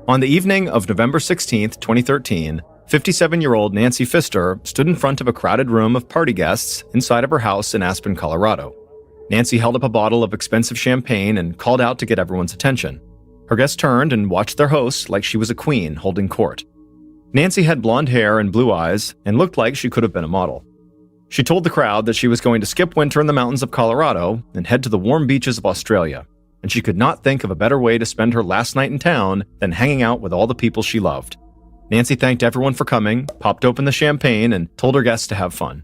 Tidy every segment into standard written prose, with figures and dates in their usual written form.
On the evening of November 16, 2013, 57-year-old Nancy Pfister stood in front of a crowded room of party guests inside of her house in Aspen, Colorado. Nancy held up a bottle of expensive champagne and called out to get everyone's attention. Her guests turned and watched their host like she was a queen holding court. Nancy had blonde hair and blue eyes and looked like she could have been a model. She told the crowd that she was going to skip winter in the mountains of Colorado and head to the warm beaches of Australia, and she could not think of a better way to spend her last night in town than hanging out with all the people she loved. Nancy thanked everyone for coming, popped open the champagne, and told her guests to have fun.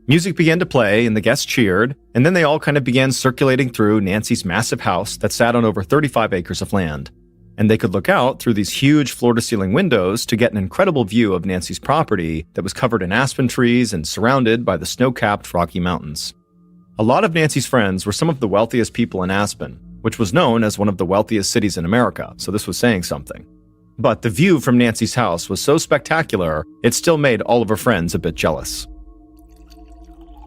Music began to play, and the guests cheered, and then they all kind of began circulating through Nancy's massive house that sat on over 35 acres of land. And they could look out through these huge floor-to-ceiling windows to get an incredible view of Nancy's property that was covered in aspen trees and surrounded by the snow-capped Rocky Mountains. A lot of Nancy's friends were some of the wealthiest people in Aspen, which was known as one of the wealthiest cities in America, so this was saying something. But the view from Nancy's house was so spectacular, it still made all of her friends a bit jealous.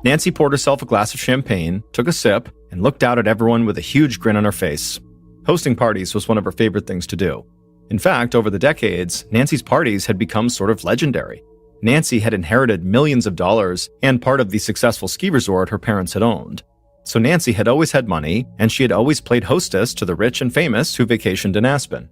Nancy poured herself a glass of champagne, took a sip, and looked out at everyone with a huge grin on her face. Hosting parties was one of her favorite things to do. In fact, over the decades, Nancy's parties had become sort of legendary. Nancy had inherited millions of dollars and part of the successful ski resort her parents had owned. So Nancy had always had money, and she had always played hostess to the rich and famous who vacationed in Aspen.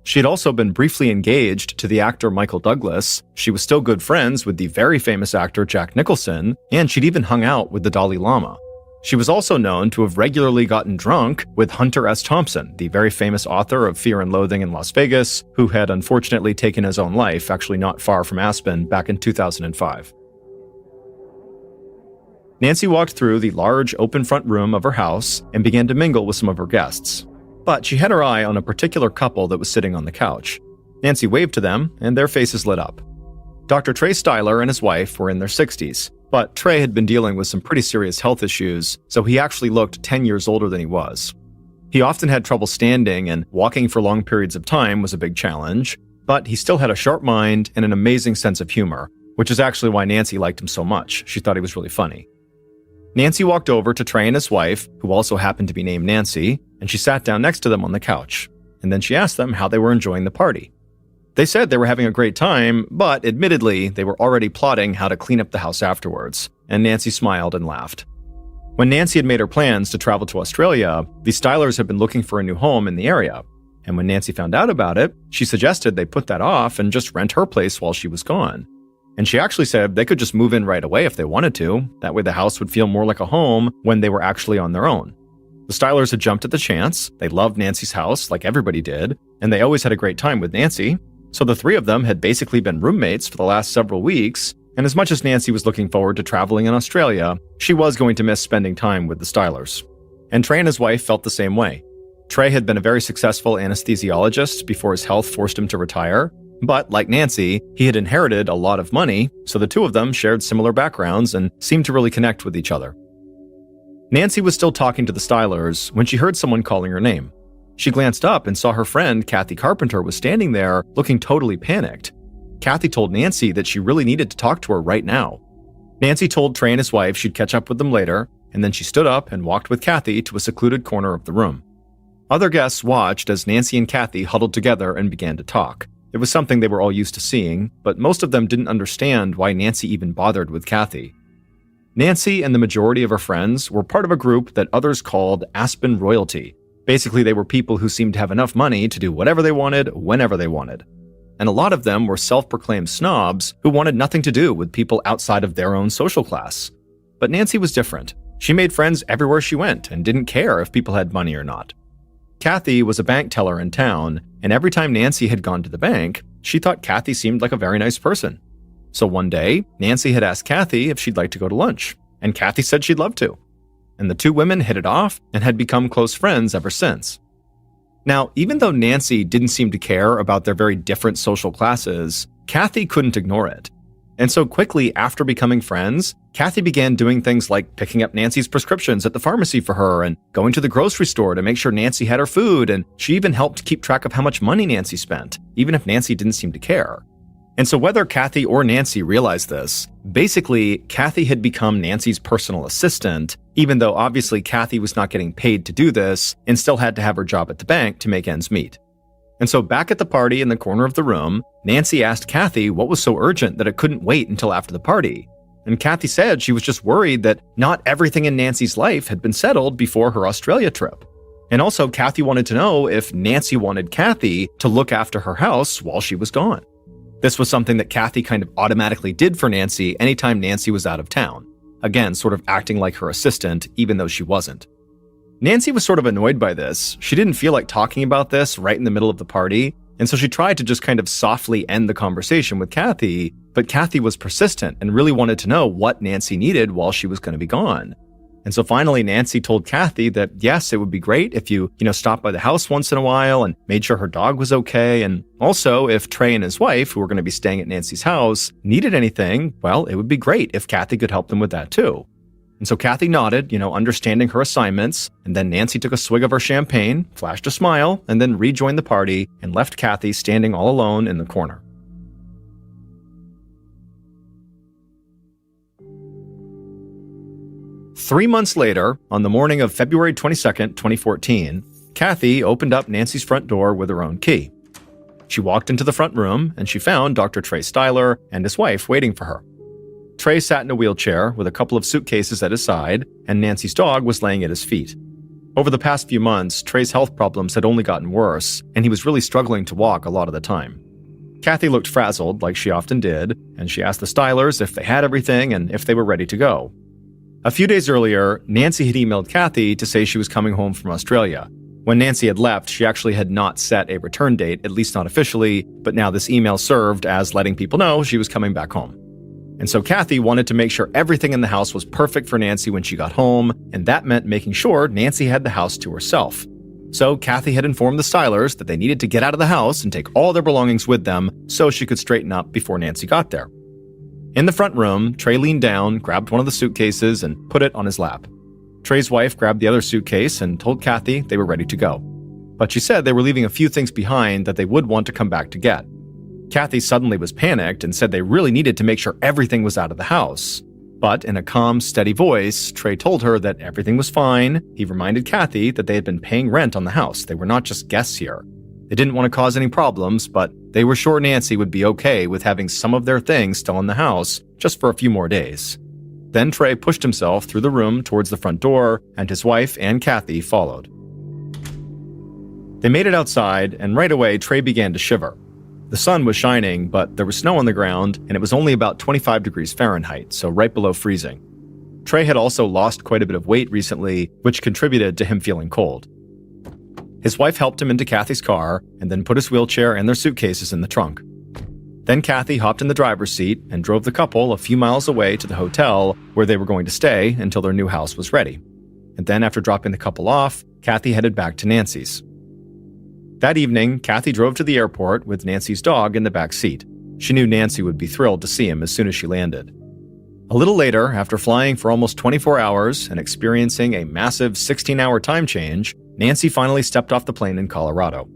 She had also been briefly engaged to the actor Michael Douglas, she was still good friends with the very famous actor Jack Nicholson, and she'd even hung out with the Dalai Lama. She was also known to have regularly gotten drunk with Hunter S. Thompson, the very famous author of Fear and Loathing in Las Vegas, who had unfortunately taken his own life, actually not far from Aspen, back in 2005. Nancy walked through the large open front room of her house and began to mingle with some of her guests. But she had her eye on a particular couple that was sitting on the couch. Nancy waved to them, and their faces lit up. Dr. Trey Styler and his wife were in their 60s, but Trey had been dealing with some pretty serious health issues, so he actually looked 10 years older than he was. He often had trouble standing, and walking for long periods of time was a big challenge, but he still had a sharp mind and an amazing sense of humor, which is actually why Nancy liked him so much. She thought he was really funny. Nancy walked over to Trey and his wife, who also happened to be named Nancy, and she sat down next to them on the couch, and then she asked them how they were enjoying the party. They said they were having a great time, but admittedly, they were already plotting how to clean up the house afterwards, and Nancy smiled and laughed. When Nancy had made her plans to travel to Australia, the Stylers had been looking for a new home in the area, and when Nancy found out about it, she suggested they put that off and just rent her place while she was gone. And she actually said they could just move in right away if they wanted to, that way the house would feel more like a home when they were actually on their own. The Stylers had jumped at the chance, they loved Nancy's house like everybody did, and they always had a great time with Nancy, so the three of them had basically been roommates for the last several weeks, and as much as Nancy was looking forward to traveling in Australia, she was going to miss spending time with the Stylers. And Trey and his wife felt the same way. Trey had been a very successful anesthesiologist before his health forced him to retire, but like Nancy, he had inherited a lot of money, so the two of them shared similar backgrounds and seemed to really connect with each other. Nancy was still talking to the Stylers when she heard someone calling her name. She glanced up and saw her friend, Kathy Carpenter, was standing there looking totally panicked. Kathy told Nancy that she really needed to talk to her right now. Nancy told Trey and his wife she'd catch up with them later, and then she stood up and walked with Kathy to a secluded corner of the room. Other guests watched as Nancy and Kathy huddled together and began to talk. It was something they were all used to seeing, but most of them didn't understand why Nancy even bothered with Kathy. Nancy and the majority of her friends were part of a group that others called Aspen royalty. Basically, they were people who seemed to have enough money to do whatever they wanted, whenever they wanted. And a lot of them were self-proclaimed snobs who wanted nothing to do with people outside of their own social class. But Nancy was different. She made friends everywhere she went and didn't care if people had money or not. Kathy was a bank teller in town, and every time Nancy had gone to the bank, she thought Kathy seemed like a very nice person. So one day, Nancy had asked Kathy if she'd like to go to lunch, and Kathy said she'd love to. And the two women hit it off and had become close friends ever since. Now, even though Nancy didn't seem to care about their very different social classes, Kathy couldn't ignore it. And so quickly after becoming friends, Kathy began doing things like picking up Nancy's prescriptions at the pharmacy for her and going to the grocery store to make sure Nancy had her food, and she even helped keep track of how much money Nancy spent, even if Nancy didn't seem to care. And so whether Kathy or Nancy realized this, basically, Kathy had become Nancy's personal assistant, even though obviously Kathy was not getting paid to do this and still had to have her job at the bank to make ends meet. And so back at the party in the corner of the room, Nancy asked Kathy what was so urgent that it couldn't wait until after the party. And Kathy said she was just worried that not everything in Nancy's life had been settled before her Australia trip. And also, Kathy wanted to know if Nancy wanted Kathy to look after her house while she was gone. This was something that Kathy kind of automatically did for Nancy anytime Nancy was out of town. Again, sort of acting like her assistant, even though she wasn't. Nancy was sort of annoyed by this. She didn't feel like talking about this right in the middle of the party, and so she tried to just kind of softly end the conversation with Kathy, but Kathy was persistent and really wanted to know what Nancy needed while she was going to be gone. And so finally, Nancy told Kathy that, yes, it would be great if you stopped by the house once in a while and made sure her dog was okay. And also, if Trey and his wife, who were going to be staying at Nancy's house, needed anything, well, it would be great if Kathy could help them with that too. And so Kathy nodded, understanding her assignments, and then Nancy took a swig of her champagne, flashed a smile, and then rejoined the party and left Kathy standing all alone in the corner. Three months later, on the morning of February 22nd, 2014, Kathy opened up Nancy's front door with her own key. She walked into the front room, and she found Dr. Trey Styler and his wife waiting for her. Trey sat in a wheelchair with a couple of suitcases at his side, and Nancy's dog was laying at his feet. Over the past few months, Trey's health problems had only gotten worse, and he was really struggling to walk a lot of the time. Kathy looked frazzled, like she often did, and she asked the Stylers if they had everything and if they were ready to go. A few days earlier, Nancy had emailed Kathy to say she was coming home from Australia. When Nancy had left, she actually had not set a return date, at least not officially, but now this email served as letting people know she was coming back home. And so Kathy wanted to make sure everything in the house was perfect for Nancy when she got home, and that meant making sure Nancy had the house to herself. So Kathy had informed the Stylers that they needed to get out of the house and take all their belongings with them so she could straighten up before Nancy got there. In the front room, Trey leaned down, grabbed one of the suitcases, and put it on his lap. Trey's wife grabbed the other suitcase and told Kathy they were ready to go. But she said they were leaving a few things behind that they would want to come back to get. Kathy suddenly was panicked and said they really needed to make sure everything was out of the house. But in a calm, steady voice, Trey told her that everything was fine. He reminded Kathy that they had been paying rent on the house. They were not just guests here. They didn't want to cause any problems, but they were sure Nancy would be okay with having some of their things still in the house just for a few more days. Then Trey pushed himself through the room towards the front door, and his wife and Kathy followed. They made it outside, and right away Trey began to shiver. The sun was shining, but there was snow on the ground, and it was only about 25 degrees Fahrenheit, so right below freezing. Trey had also lost quite a bit of weight recently, which contributed to him feeling cold. His wife helped him into Kathy's car and then put his wheelchair and their suitcases in the trunk. Then Kathy hopped in the driver's seat and drove the couple a few miles away to the hotel where they were going to stay until their new house was ready. And then after dropping the couple off, Kathy headed back to Nancy's. That evening, Kathy drove to the airport with Nancy's dog in the back seat. She knew Nancy would be thrilled to see him as soon as she landed. A little later, after flying for almost 24 hours and experiencing a massive 16-hour time change, Nancy finally stepped off the plane in Colorado.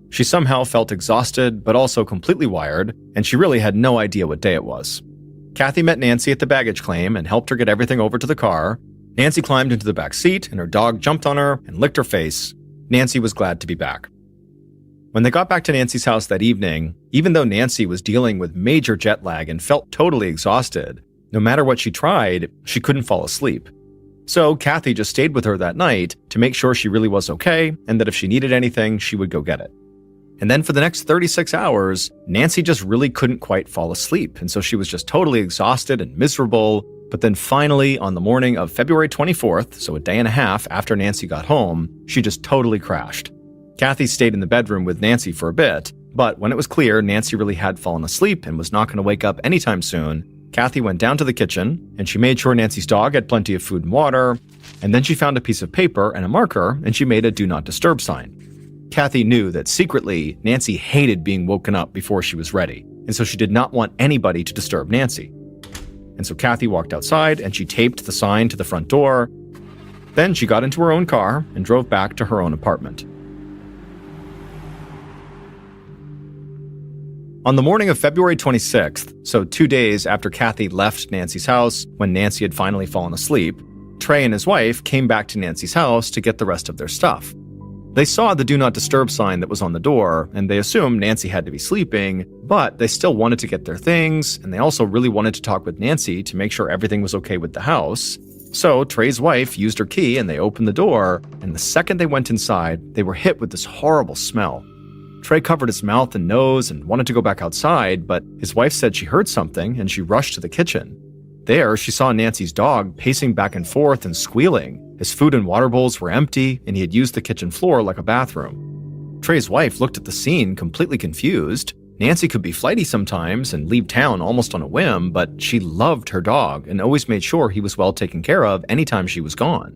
She somehow felt exhausted, but also completely wired, and she really had no idea what day it was. Kathy met Nancy at the baggage claim and helped her get everything over to the car. Nancy climbed into the back seat, and her dog jumped on her and licked her face. Nancy was glad to be back. When they got back to Nancy's house that evening, even though Nancy was dealing with major jet lag and felt totally exhausted, no matter what she tried, she couldn't fall asleep. So Kathy just stayed with her that night to make sure she really was okay and that if she needed anything, she would go get it. And then for the next 36 hours, Nancy just really couldn't quite fall asleep, and so she was just totally exhausted and miserable. But then finally, on the morning of February 24th, so a day and a half after Nancy got home, she just totally crashed. Kathy stayed in the bedroom with Nancy for a bit, but when it was clear Nancy really had fallen asleep and was not going to wake up anytime soon, Kathy went down to the kitchen, and she made sure Nancy's dog had plenty of food and water, and then she found a piece of paper and a marker, and she made a do not disturb sign. Kathy knew that secretly, Nancy hated being woken up before she was ready, and so she did not want anybody to disturb Nancy. And so Kathy walked outside, and she taped the sign to the front door. Then she got into her own car and drove back to her own apartment. On the morning of February 26th, so 2 days after Kathy left Nancy's house when Nancy had finally fallen asleep, Trey and his wife came back to Nancy's house to get the rest of their stuff. They saw the Do Not Disturb sign that was on the door, and they assumed Nancy had to be sleeping, but they still wanted to get their things, and they also really wanted to talk with Nancy to make sure everything was okay with the house. So Trey's wife used her key and they opened the door, and the second they went inside, they were hit with this horrible smell. Trey covered his mouth and nose and wanted to go back outside, but his wife said she heard something and she rushed to the kitchen. There, she saw Nancy's dog pacing back and forth and squealing. His food and water bowls were empty, and he had used the kitchen floor like a bathroom. Trey's wife looked at the scene completely confused. Nancy could be flighty sometimes and leave town almost on a whim, but she loved her dog and always made sure he was well taken care of anytime she was gone.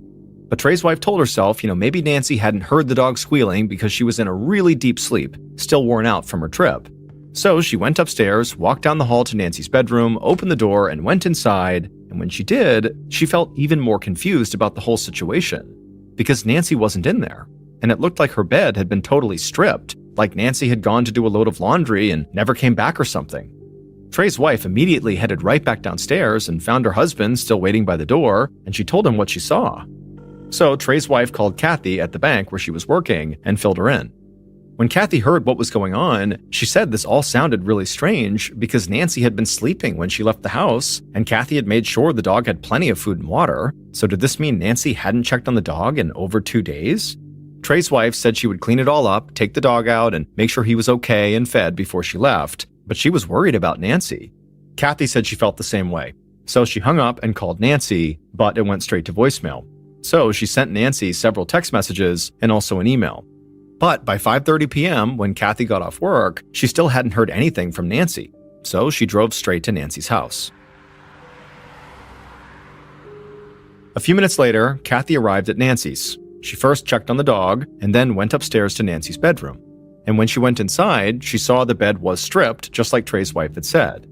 But Trey's wife told herself, maybe Nancy hadn't heard the dog squealing because she was in a really deep sleep, still worn out from her trip. So she went upstairs, walked down the hall to Nancy's bedroom, opened the door, and went inside. And when she did, she felt even more confused about the whole situation, because Nancy wasn't in there. And it looked like her bed had been totally stripped, like Nancy had gone to do a load of laundry and never came back or something. Trey's wife immediately headed right back downstairs and found her husband still waiting by the door, and she told him what she saw. So Trey's wife called Kathy at the bank where she was working and filled her in. When Kathy heard what was going on, she said this all sounded really strange because Nancy had been sleeping when she left the house, and Kathy had made sure the dog had plenty of food and water. So did this mean Nancy hadn't checked on the dog in over 2 days? Trey's wife said she would clean it all up, take the dog out, and make sure he was okay and fed before she left, but she was worried about Nancy. Kathy said she felt the same way. So she hung up and called Nancy, but it went straight to voicemail. So she sent Nancy several text messages and also an email. But by 5:30 p.m., when Kathy got off work, she still hadn't heard anything from Nancy. So she drove straight to Nancy's house. A few minutes later, Kathy arrived at Nancy's. She first checked on the dog and then went upstairs to Nancy's bedroom. And when she went inside, she saw the bed was stripped, just like Trey's wife had said.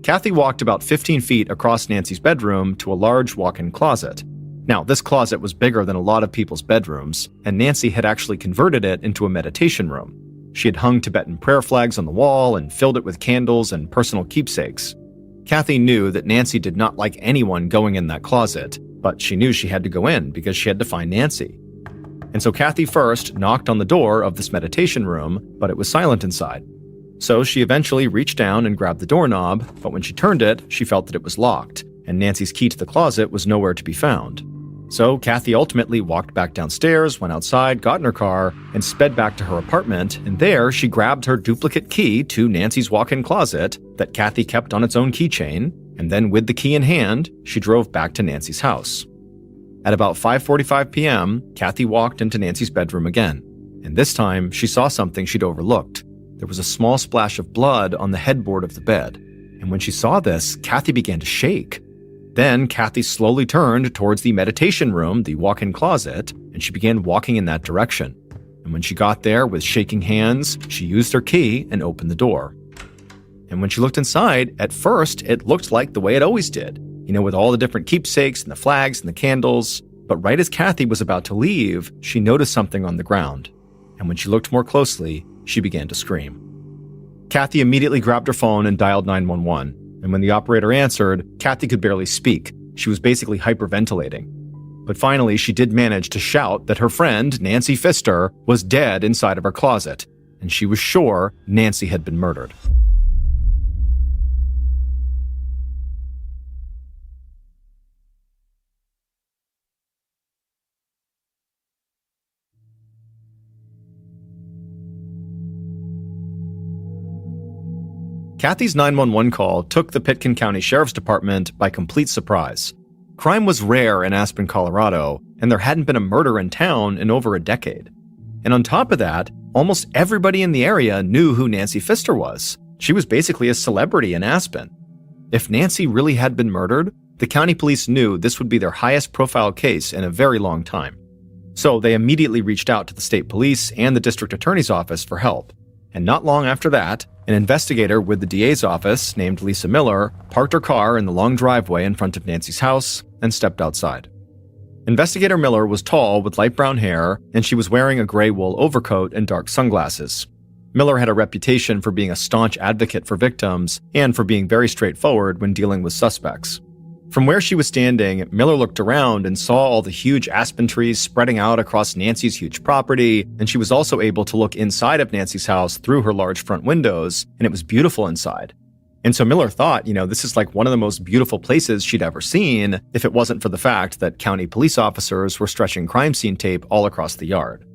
Kathy walked about 15 feet across Nancy's bedroom to a large walk-in closet. Now, this closet was bigger than a lot of people's bedrooms, and Nancy had actually converted it into a meditation room. She had hung Tibetan prayer flags on the wall and filled it with candles and personal keepsakes. Kathy knew that Nancy did not like anyone going in that closet, but she knew she had to go in because she had to find Nancy. And so Kathy first knocked on the door of this meditation room, but it was silent inside. So she eventually reached down and grabbed the doorknob, but when she turned it, she felt that it was locked, and Nancy's key to the closet was nowhere to be found. So Kathy ultimately walked back downstairs, went outside, got in her car, and sped back to her apartment, and there she grabbed her duplicate key to Nancy's walk-in closet that Kathy kept on its own keychain, and then with the key in hand, she drove back to Nancy's house. At about 5:45 p.m., Kathy walked into Nancy's bedroom again, and this time she saw something she'd overlooked. There was a small splash of blood on the headboard of the bed, and when she saw this, Kathy began to shake. Then Kathy slowly turned towards the meditation room, the walk-in closet, and she began walking in that direction. And when she got there with shaking hands, she used her key and opened the door. And when she looked inside, at first, it looked like the way it always did, with all the different keepsakes and the flags and the candles. But right as Kathy was about to leave, she noticed something on the ground. And when she looked more closely, she began to scream. Kathy immediately grabbed her phone and dialed 911. And when the operator answered, Kathy could barely speak. She was basically hyperventilating. But finally, she did manage to shout that her friend, Nancy Pfister, was dead inside of her closet, and she was sure Nancy had been murdered. Kathy's 911 call took the Pitkin County Sheriff's Department by complete surprise. Crime was rare in Aspen, Colorado, and there hadn't been a murder in town in over a decade. And on top of that, almost everybody in the area knew who Nancy Pfister was. She was basically a celebrity in Aspen. If Nancy really had been murdered, the county police knew this would be their highest profile case in a very long time. So they immediately reached out to the state police and the district attorney's office for help. And not long after that, an investigator with the DA's office named Lisa Miller parked her car in the long driveway in front of Nancy's house and stepped outside. Investigator Miller was tall with light brown hair, and she was wearing a gray wool overcoat and dark sunglasses. Miller had a reputation for being a staunch advocate for victims and for being very straightforward when dealing with suspects. From where she was standing, Miller looked around and saw all the huge aspen trees spreading out across Nancy's huge property, and she was also able to look inside of Nancy's house through her large front windows, and it was beautiful inside. And so Miller thought, this is like one of the most beautiful places she'd ever seen if it wasn't for the fact that county police officers were stretching crime scene tape all across the yard.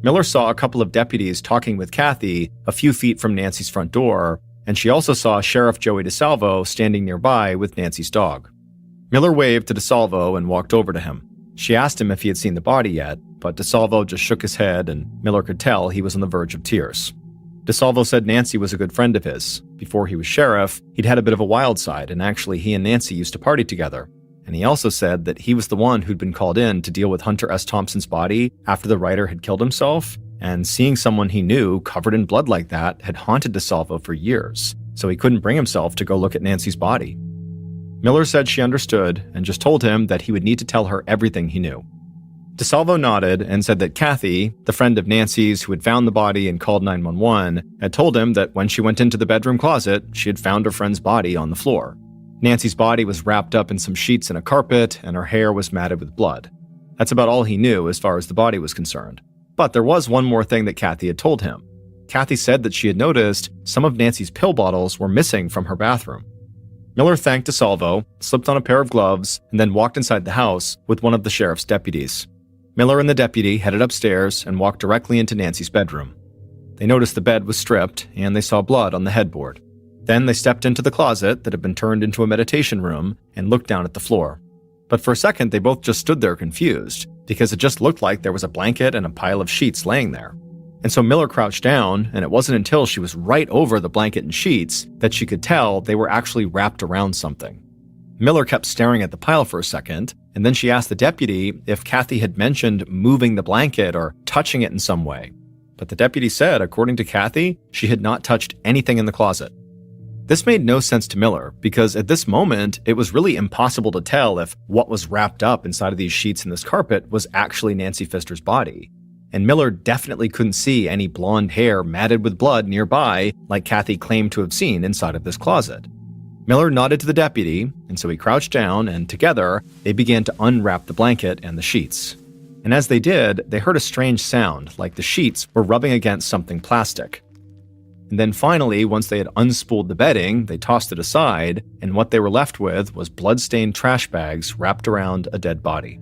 Miller saw a couple of deputies talking with Kathy a few feet from Nancy's front door, and she also saw Sheriff Joey DeSalvo standing nearby with Nancy's dog. Miller waved to DeSalvo and walked over to him. She asked him if he had seen the body yet, but DeSalvo just shook his head, and Miller could tell he was on the verge of tears. DeSalvo said Nancy was a good friend of his. Before he was sheriff, he'd had a bit of a wild side, and actually he and Nancy used to party together. And he also said that he was the one who'd been called in to deal with Hunter S. Thompson's body after the writer had killed himself, and seeing someone he knew covered in blood like that had haunted DeSalvo for years, so he couldn't bring himself to go look at Nancy's body. Miller said she understood and just told him that he would need to tell her everything he knew. DeSalvo nodded and said that Kathy, the friend of Nancy's who had found the body and called 911, had told him that when she went into the bedroom closet, she had found her friend's body on the floor. Nancy's body was wrapped up in some sheets and a carpet, and her hair was matted with blood. That's about all he knew as far as the body was concerned. But there was one more thing that Kathy had told him. Kathy said that she had noticed some of Nancy's pill bottles were missing from her bathroom. Miller thanked DeSalvo, slipped on a pair of gloves, and then walked inside the house with one of the sheriff's deputies. Miller and the deputy headed upstairs and walked directly into Nancy's bedroom. They noticed the bed was stripped, and they saw blood on the headboard. Then they stepped into the closet that had been turned into a meditation room and looked down at the floor. But for a second, they both just stood there confused, because it just looked like there was a blanket and a pile of sheets laying there. And so Miller crouched down, and it wasn't until she was right over the blanket and sheets that she could tell they were actually wrapped around something. Miller kept staring at the pile for a second, and then she asked the deputy if Kathy had mentioned moving the blanket or touching it in some way. But the deputy said, according to Kathy, she had not touched anything in the closet. This made no sense to Miller, because at this moment, it was really impossible to tell if what was wrapped up inside of these sheets and this carpet was actually Nancy Pfister's body. And Miller definitely couldn't see any blonde hair matted with blood nearby like Kathy claimed to have seen inside of this closet. Miller nodded to the deputy, and so he crouched down, and together, they began to unwrap the blanket and the sheets. And as they did, they heard a strange sound, like the sheets were rubbing against something plastic. And then finally, once they had unspooled the bedding, they tossed it aside, and what they were left with was blood-stained trash bags wrapped around a dead body.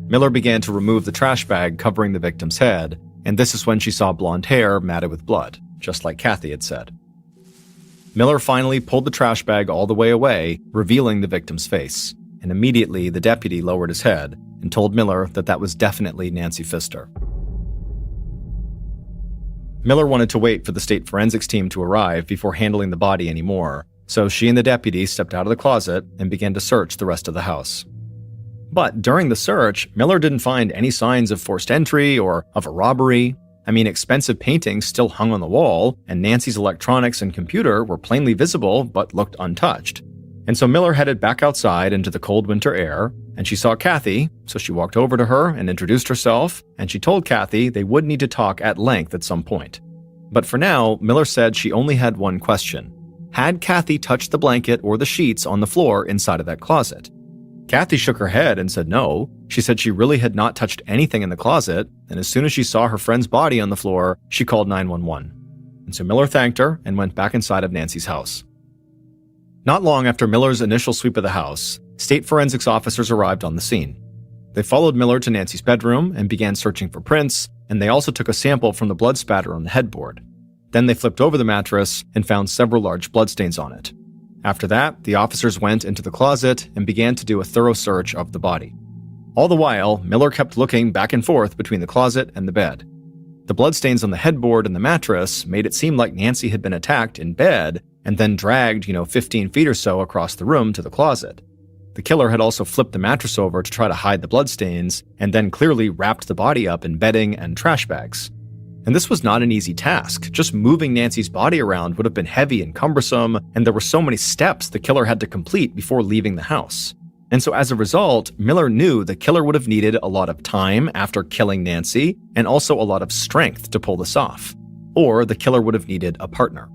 Miller began to remove the trash bag covering the victim's head, and this is when she saw blonde hair matted with blood, just like Kathy had said. Miller finally pulled the trash bag all the way away, revealing the victim's face, and immediately the deputy lowered his head and told Miller that that was definitely Nancy Pfister. Miller wanted to wait for the state forensics team to arrive before handling the body anymore, so she and the deputy stepped out of the closet and began to search the rest of the house. But during the search, Miller didn't find any signs of forced entry or of a robbery. I mean, expensive paintings still hung on the wall, and Nancy's electronics and computer were plainly visible but looked untouched. And so Miller headed back outside into the cold winter air, and she saw Kathy, so she walked over to her and introduced herself, and she told Kathy they would need to talk at length at some point. But for now, Miller said she only had one question. Had Kathy touched the blanket or the sheets on the floor inside of that closet? Kathy shook her head and said no. She said she really had not touched anything in the closet, and as soon as she saw her friend's body on the floor, she called 911. And so Miller thanked her and went back inside of Nancy's house. Not long after Miller's initial sweep of the house, state forensics officers arrived on the scene. They followed Miller to Nancy's bedroom and began searching for prints, and they also took a sample from the blood spatter on the headboard. Then they flipped over the mattress and found several large bloodstains on it. After that, the officers went into the closet and began to do a thorough search of the body. All the while, Miller kept looking back and forth between the closet and the bed. The bloodstains on the headboard and the mattress made it seem like Nancy had been attacked in bed and then dragged, 15 feet or so across the room to the closet. The killer had also flipped the mattress over to try to hide the bloodstains and then clearly wrapped the body up in bedding and trash bags. And this was not an easy task. Just moving Nancy's body around would have been heavy and cumbersome, and there were so many steps the killer had to complete before leaving the house. And so as a result, Miller knew the killer would have needed a lot of time after killing Nancy, and also a lot of strength to pull this off. Or the killer would have needed a partner.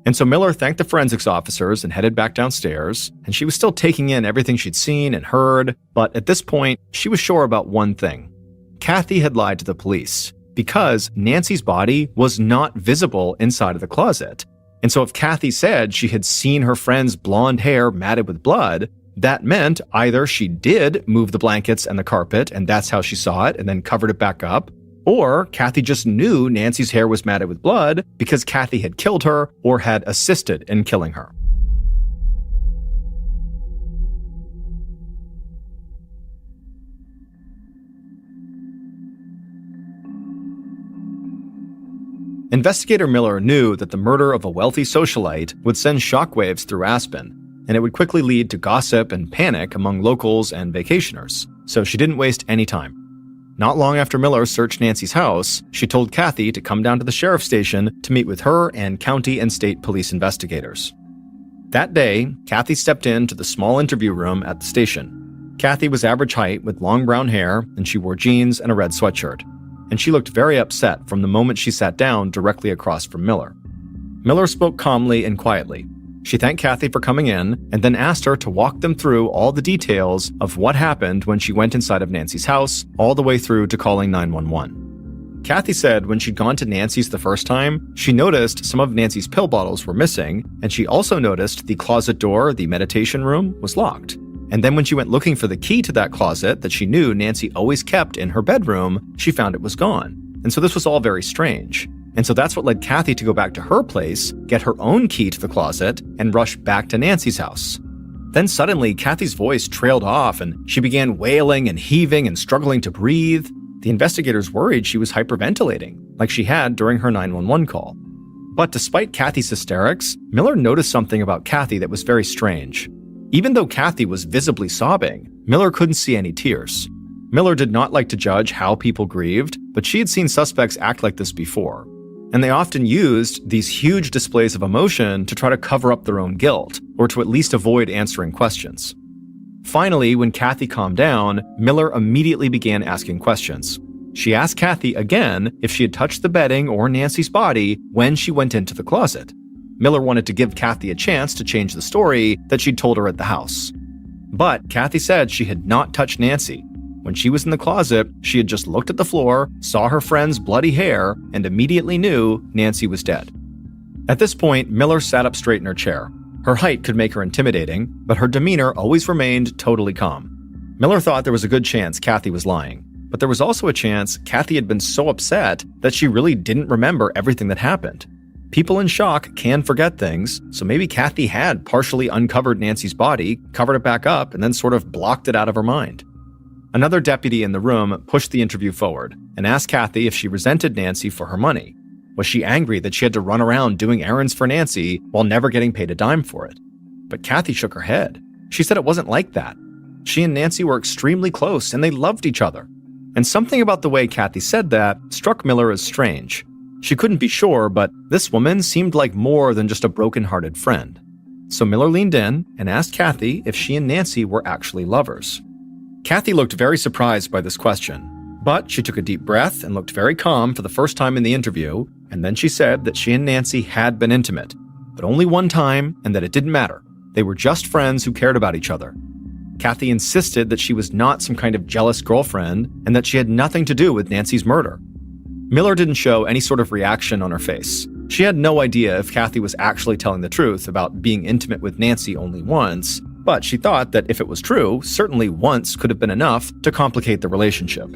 And so Miller thanked the forensics officers and headed back downstairs, and she was still taking in everything she'd seen and heard, but at this point, she was sure about one thing. Kathy had lied to the police, because Nancy's body was not visible inside of the closet. And so if Kathy said she had seen her friend's blonde hair matted with blood, that meant either she did move the blankets and the carpet, and that's how she saw it, and then covered it back up, or Kathy just knew Nancy's hair was matted with blood because Kathy had killed her or had assisted in killing her. Investigator Miller knew that the murder of a wealthy socialite would send shockwaves through Aspen, and it would quickly lead to gossip and panic among locals and vacationers, so she didn't waste any time. Not long after Miller searched Nancy's house, she told Kathy to come down to the sheriff's station to meet with her and county and state police investigators. That day, Kathy stepped into the small interview room at the station. Kathy was average height with long brown hair, and she wore jeans and a red sweatshirt. And she looked very upset from the moment she sat down directly across from Miller. Miller spoke calmly and quietly. She thanked Kathy for coming in and then asked her to walk them through all the details of what happened when she went inside of Nancy's house, all the way through to calling 911. Kathy said when she'd gone to Nancy's the first time, she noticed some of Nancy's pill bottles were missing, and she also noticed the closet door, the meditation room, was locked. And then when she went looking for the key to that closet that she knew Nancy always kept in her bedroom, she found it was gone. And so this was all very strange. And so that's what led Kathy to go back to her place, get her own key to the closet, and rush back to Nancy's house. Then suddenly, Kathy's voice trailed off, and she began wailing and heaving and struggling to breathe. The investigators worried she was hyperventilating, like she had during her 911 call. But despite Kathy's hysterics, Miller noticed something about Kathy that was very strange. Even though Kathy was visibly sobbing, Miller couldn't see any tears. Miller did not like to judge how people grieved, but she had seen suspects act like this before. And they often used these huge displays of emotion to try to cover up their own guilt, or to at least avoid answering questions. Finally, when Kathy calmed down, Miller immediately began asking questions. She asked Kathy again if she had touched the bedding or Nancy's body when she went into the closet. Miller wanted to give Kathy a chance to change the story that she'd told her at the house. But Kathy said she had not touched Nancy. When she was in the closet, she had just looked at the floor, saw her friend's bloody hair, and immediately knew Nancy was dead. At this point, Miller sat up straight in her chair. Her height could make her intimidating, but her demeanor always remained totally calm. Miller thought there was a good chance Kathy was lying, but there was also a chance Kathy had been so upset that she really didn't remember everything that happened. People in shock can forget things, so maybe Kathy had partially uncovered Nancy's body, covered it back up, and then sort of blocked it out of her mind. Another deputy in the room pushed the interview forward and asked Kathy if she resented Nancy for her money. Was she angry that she had to run around doing errands for Nancy while never getting paid a dime for it? But Kathy shook her head. She said it wasn't like that. She and Nancy were extremely close and they loved each other. And something about the way Kathy said that struck Miller as strange. She couldn't be sure, but this woman seemed like more than just a broken-hearted friend. So Miller leaned in and asked Kathy if she and Nancy were actually lovers. Kathy looked very surprised by this question, but she took a deep breath and looked very calm for the first time in the interview, and then she said that she and Nancy had been intimate, but only one time, and that it didn't matter. They were just friends who cared about each other. Kathy insisted that she was not some kind of jealous girlfriend, and that she had nothing to do with Nancy's murder. Miller didn't show any sort of reaction on her face. She had no idea if Kathy was actually telling the truth about being intimate with Nancy only once, but she thought that if it was true, certainly once could have been enough to complicate the relationship.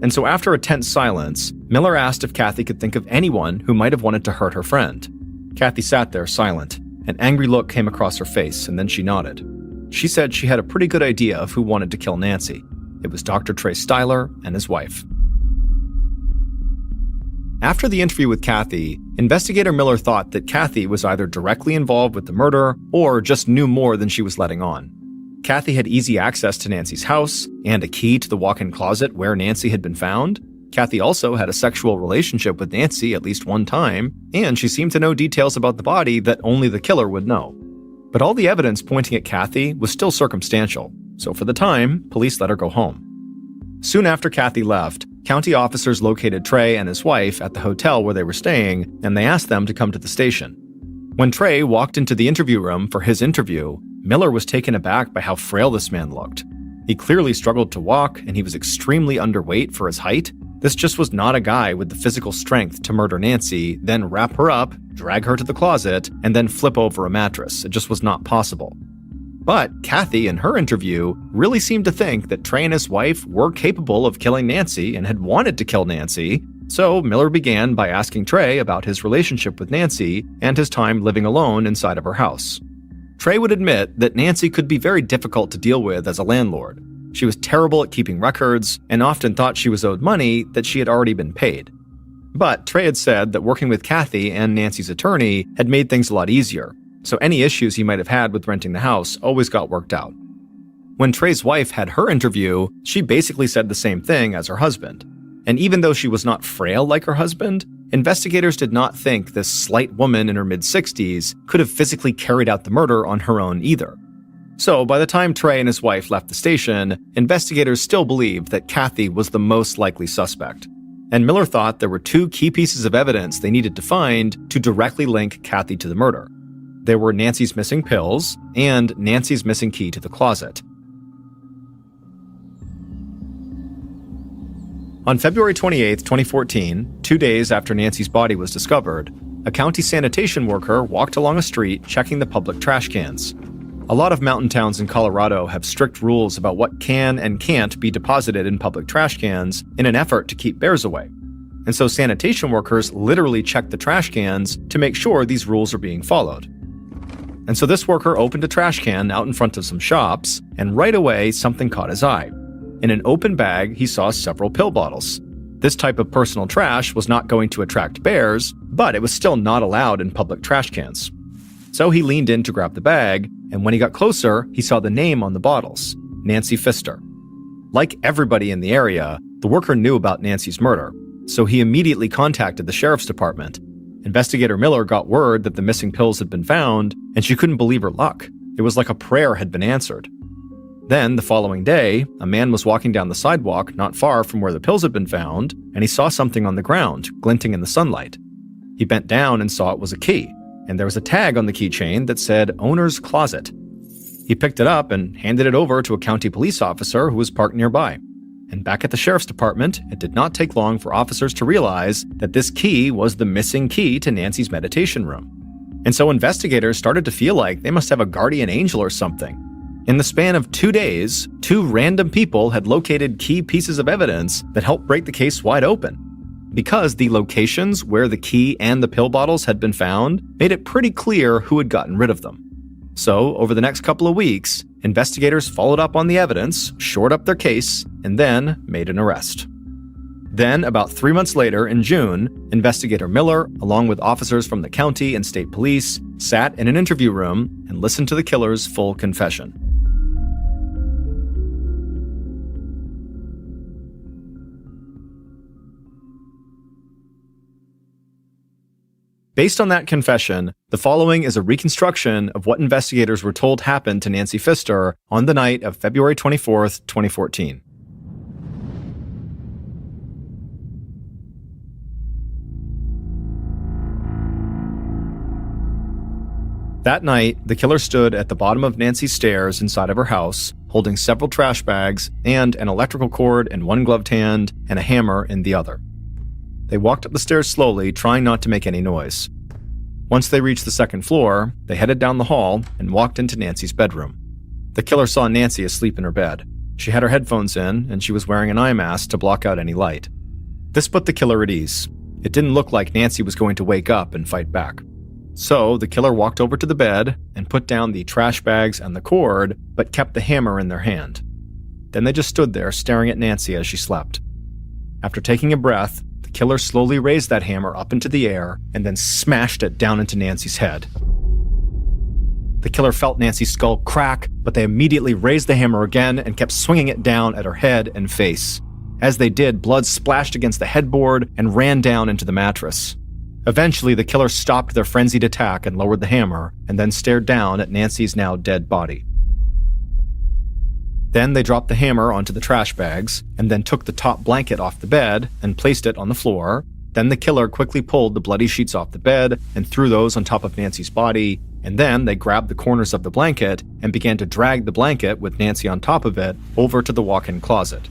And so after a tense silence, Miller asked if Kathy could think of anyone who might have wanted to hurt her friend. Kathy sat there silent. An angry look came across her face, and then she nodded. She said she had a pretty good idea of who wanted to kill Nancy. It was Dr. Trey Styler and his wife. After the interview with Kathy, investigator Miller thought that Kathy was either directly involved with the murder or just knew more than she was letting on. Kathy had easy access to Nancy's house and a key to the walk-in closet where Nancy had been found. Kathy also had a sexual relationship with Nancy at least one time, and she seemed to know details about the body that only the killer would know. But all the evidence pointing at Kathy was still circumstantial, so for the time, police let her go home. Soon after Kathy left, county officers located Trey and his wife at the hotel where they were staying, and they asked them to come to the station. When Trey walked into the interview room for his interview, Miller was taken aback by how frail this man looked. He clearly struggled to walk, and he was extremely underweight for his height. This just was not a guy with the physical strength to murder Nancy, then wrap her up, drag her to the closet, and then flip over a mattress. It just was not possible. But Kathy, in her interview, really seemed to think that Trey and his wife were capable of killing Nancy and had wanted to kill Nancy, so Miller began by asking Trey about his relationship with Nancy and his time living alone inside of her house. Trey would admit that Nancy could be very difficult to deal with as a landlord. She was terrible at keeping records and often thought she was owed money that she had already been paid. But Trey had said that working with Kathy and Nancy's attorney had made things a lot easier, so any issues he might have had with renting the house always got worked out. When Trey's wife had her interview, she basically said the same thing as her husband. And even though she was not frail like her husband, investigators did not think this slight woman in her mid-60s could have physically carried out the murder on her own either. So by the time Trey and his wife left the station, investigators still believed that Kathy was the most likely suspect. And Miller thought there were two key pieces of evidence they needed to find to directly link Kathy to the murder. There were Nancy's missing pills and Nancy's missing key to the closet. On February 28, 2014, 2 days after Nancy's body was discovered, a county sanitation worker walked along a street checking the public trash cans. A lot of mountain towns in Colorado have strict rules about what can and can't be deposited in public trash cans in an effort to keep bears away. And so sanitation workers literally check the trash cans to make sure these rules are being followed. And so this worker opened a trash can out in front of some shops, and right away something caught his eye. In an open bag, he saw several pill bottles. This type of personal trash was not going to attract bears, but it was still not allowed in public trash cans. So he leaned in to grab the bag, and when he got closer, he saw the name on the bottles, Nancy Pfister. Like everybody in the area, the worker knew about Nancy's murder, so he immediately contacted the sheriff's department. Investigator Miller got word that the missing pills had been found, and she couldn't believe her luck. It was like a prayer had been answered. Then, the following day, a man was walking down the sidewalk not far from where the pills had been found, and he saw something on the ground, glinting in the sunlight. He bent down and saw it was a key, and there was a tag on the keychain that said Owner's Closet. He picked it up and handed it over to a county police officer who was parked nearby. And back at the sheriff's department, it did not take long for officers to realize that this key was the missing key to Nancy's meditation room. And so investigators started to feel like they must have a guardian angel or something. In the span of 2 days, 2 random people had located key pieces of evidence that helped break the case wide open. Because the locations where the key and the pill bottles had been found made it pretty clear who had gotten rid of them. So, over the next couple of weeks, investigators followed up on the evidence, shored up their case, and then made an arrest. Then, about 3 months later, in June, investigator Miller, along with officers from the county and state police, sat in an interview room and listened to the killer's full confession. Based on that confession, the following is a reconstruction of what investigators were told happened to Nancy Pfister on the night of February 24th, 2014. That night, the killer stood at the bottom of Nancy's stairs inside of her house, holding several trash bags and an electrical cord in one gloved hand and a hammer in the other. They walked up the stairs slowly, trying not to make any noise. Once they reached the second floor, they headed down the hall and walked into Nancy's bedroom. The killer saw Nancy asleep in her bed. She had her headphones in, and she was wearing an eye mask to block out any light. This put the killer at ease. It didn't look like Nancy was going to wake up and fight back. So the killer walked over to the bed and put down the trash bags and the cord, but kept the hammer in their hand. Then they just stood there staring at Nancy as she slept. After taking a breath, the killer slowly raised that hammer up into the air and then smashed it down into Nancy's head. The killer felt Nancy's skull crack, but they immediately raised the hammer again and kept swinging it down at her head and face. As they did, blood splashed against the headboard and ran down into the mattress. Eventually, the killer stopped their frenzied attack and lowered the hammer, and then stared down at Nancy's now dead body. Then they dropped the hammer onto the trash bags, and then took the top blanket off the bed and placed it on the floor, Then the killer quickly pulled the bloody sheets off the bed and threw those on top of Nancy's body, and then they grabbed the corners of the blanket and began to drag the blanket with Nancy on top of it over to the walk-in closet.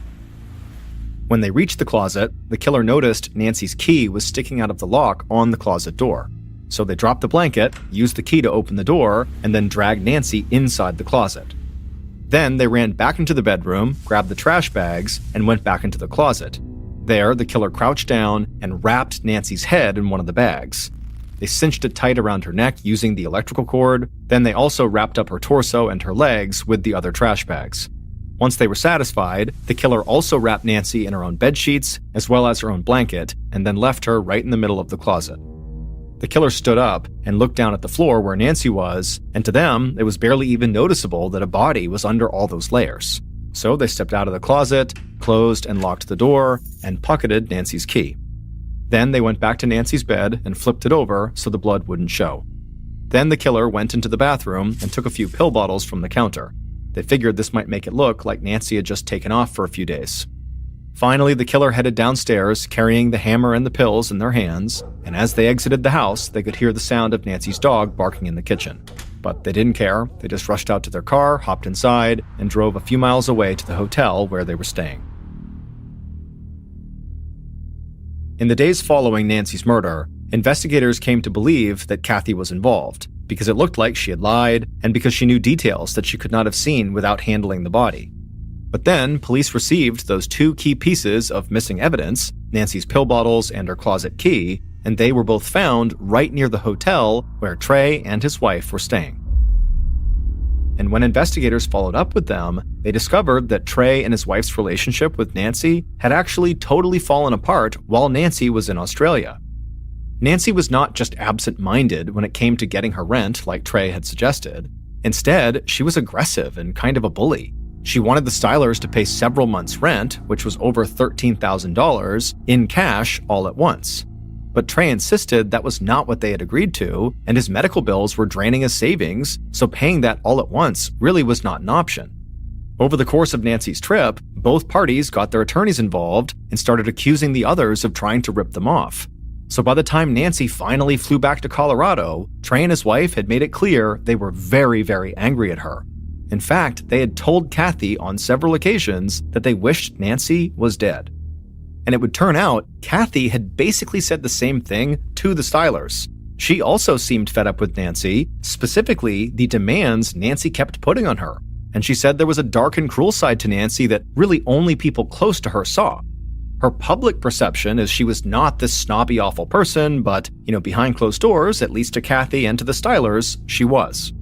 When they reached the closet, the killer noticed Nancy's key was sticking out of the lock on the closet door. So they dropped the blanket, used the key to open the door, and then dragged Nancy inside the closet. Then they ran back into the bedroom, grabbed the trash bags, and went back into the closet. There, the killer crouched down and wrapped Nancy's head in one of the bags. They cinched it tight around her neck using the electrical cord. Then they also wrapped up her torso and her legs with the other trash bags. Once they were satisfied, the killer also wrapped Nancy in her own bed sheets, as well as her own blanket, and then left her right in the middle of the closet. The killer stood up and looked down at the floor where Nancy was, and to them, it was barely even noticeable that a body was under all those layers. So they stepped out of the closet, closed and locked the door, and pocketed Nancy's key. Then they went back to Nancy's bed and flipped it over so the blood wouldn't show. Then the killer went into the bathroom and took a few pill bottles from the counter. They figured this might make it look like Nancy had just taken off for a few days. Finally, the killer headed downstairs, carrying the hammer and the pills in their hands, and as they exited the house, they could hear the sound of Nancy's dog barking in the kitchen. But they didn't care. They just rushed out to their car, hopped inside, and drove a few miles away to the hotel where they were staying. In the days following Nancy's murder, investigators came to believe that Kathy was involved, because it looked like she had lied, and because she knew details that she could not have seen without handling the body. But then, police received those two key pieces of missing evidence, Nancy's pill bottles and her closet key, and they were both found right near the hotel where Trey and his wife were staying. And when investigators followed up with them, they discovered that Trey and his wife's relationship with Nancy had actually totally fallen apart while Nancy was in Australia. Nancy was not just absent-minded when it came to getting her rent like Trey had suggested. Instead, she was aggressive and kind of a bully. She wanted the Stylers to pay several months' rent, which was over $13,000, in cash all at once. But Trey insisted that was not what they had agreed to, and his medical bills were draining his savings, so paying that all at once really was not an option. Over the course of Nancy's trip, both parties got their attorneys involved and started accusing the others of trying to rip them off. So by the time Nancy finally flew back to Colorado, Trey and his wife had made it clear they were very, very angry at her. In fact, they had told Kathy on several occasions that they wished Nancy was dead. And it would turn out, Kathy had basically said the same thing to the Stylers. She also seemed fed up with Nancy, specifically the demands Nancy kept putting on her. And she said there was a dark and cruel side to Nancy that really only people close to her saw. Her public perception is she was not this snobby, awful person, but, behind closed doors, at least to Kathy and to the Stylers, she was.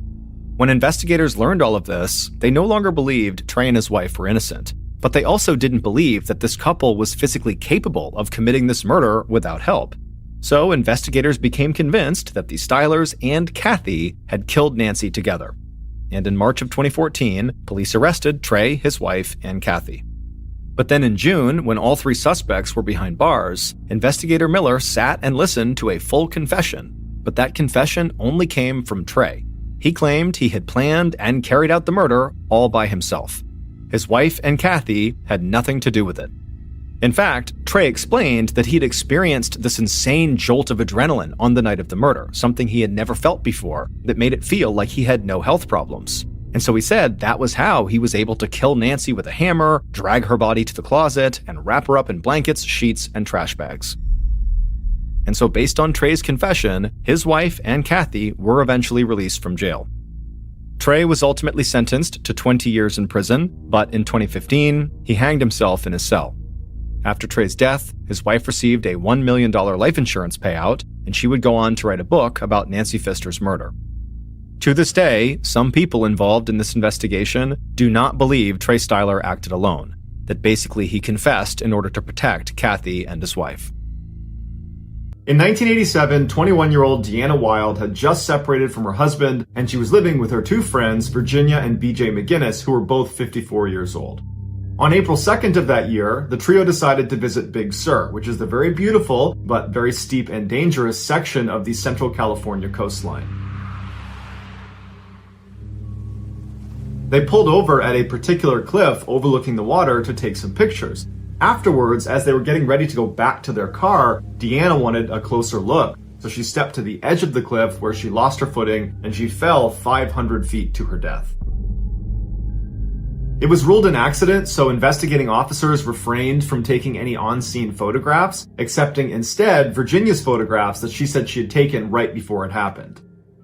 When investigators learned all of this, they no longer believed Trey and his wife were innocent, but they also didn't believe that this couple was physically capable of committing this murder without help. So investigators became convinced that the Stylers and Kathy had killed Nancy together. And in March of 2014, police arrested Trey, his wife, and Kathy. But then in June, when all three suspects were behind bars, investigator Miller sat and listened to a full confession, but that confession only came from Trey. He claimed he had planned and carried out the murder all by himself. His wife and Kathy had nothing to do with it. In fact, Trey explained that he'd experienced this insane jolt of adrenaline on the night of the murder, something he had never felt before, that made it feel like he had no health problems. And so he said that was how he was able to kill Nancy with a hammer, drag her body to the closet, and wrap her up in blankets, sheets, and trash bags. And so based on Trey's confession, his wife and Kathy were eventually released from jail. Trey was ultimately sentenced to 20 years in prison, but in 2015, he hanged himself in his cell. After Trey's death, his wife received a $1 million life insurance payout, and she would go on to write a book about Nancy Pfister's murder. To this day, some people involved in this investigation do not believe Trey Styler acted alone, that basically he confessed in order to protect Kathy and his wife. In 1987, 21-year-old Deanna Wild had just separated from her husband, and she was living with her two friends, Virginia and BJ McGinnis, who were both 54 years old. On April 2nd of that year, the trio decided to visit Big Sur, which is the very beautiful, but very steep and dangerous section of the Central California coastline. They pulled over at a particular cliff overlooking the water to take some pictures. Afterwards, as they were getting ready to go back to their car, Deanna wanted a closer look. So she stepped to the edge of the cliff where she lost her footing and she fell 500 feet to her death. It was ruled an accident, so investigating officers refrained from taking any on-scene photographs, accepting instead Virginia's photographs that she said she had taken right before it happened.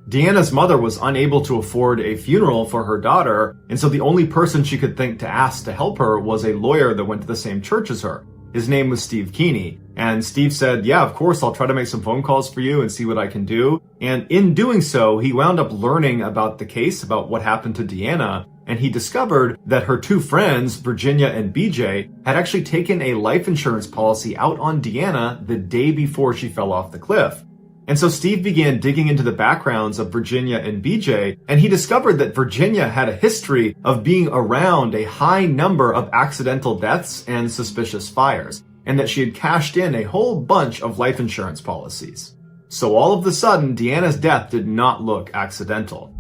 Deanna's mother was unable to afford a funeral for her daughter, and so the only person she could think to ask to help her was a lawyer that went to the same church as her. His name was Steve Keeney, and Steve said, yeah, of course, I'll try to make some phone calls for you and see what I can do. And in doing so, he wound up learning about the case, about what happened to Deanna, and he discovered that her two friends, Virginia and BJ, had actually taken a life insurance policy out on Deanna the day before she fell off the cliff. And so Steve began digging into the backgrounds of Virginia and BJ, and he discovered that Virginia had a history of being around a high number of accidental deaths and suspicious fires, and that she had cashed in a whole bunch of life insurance policies. So all of a sudden, Deanna's death did not look accidental.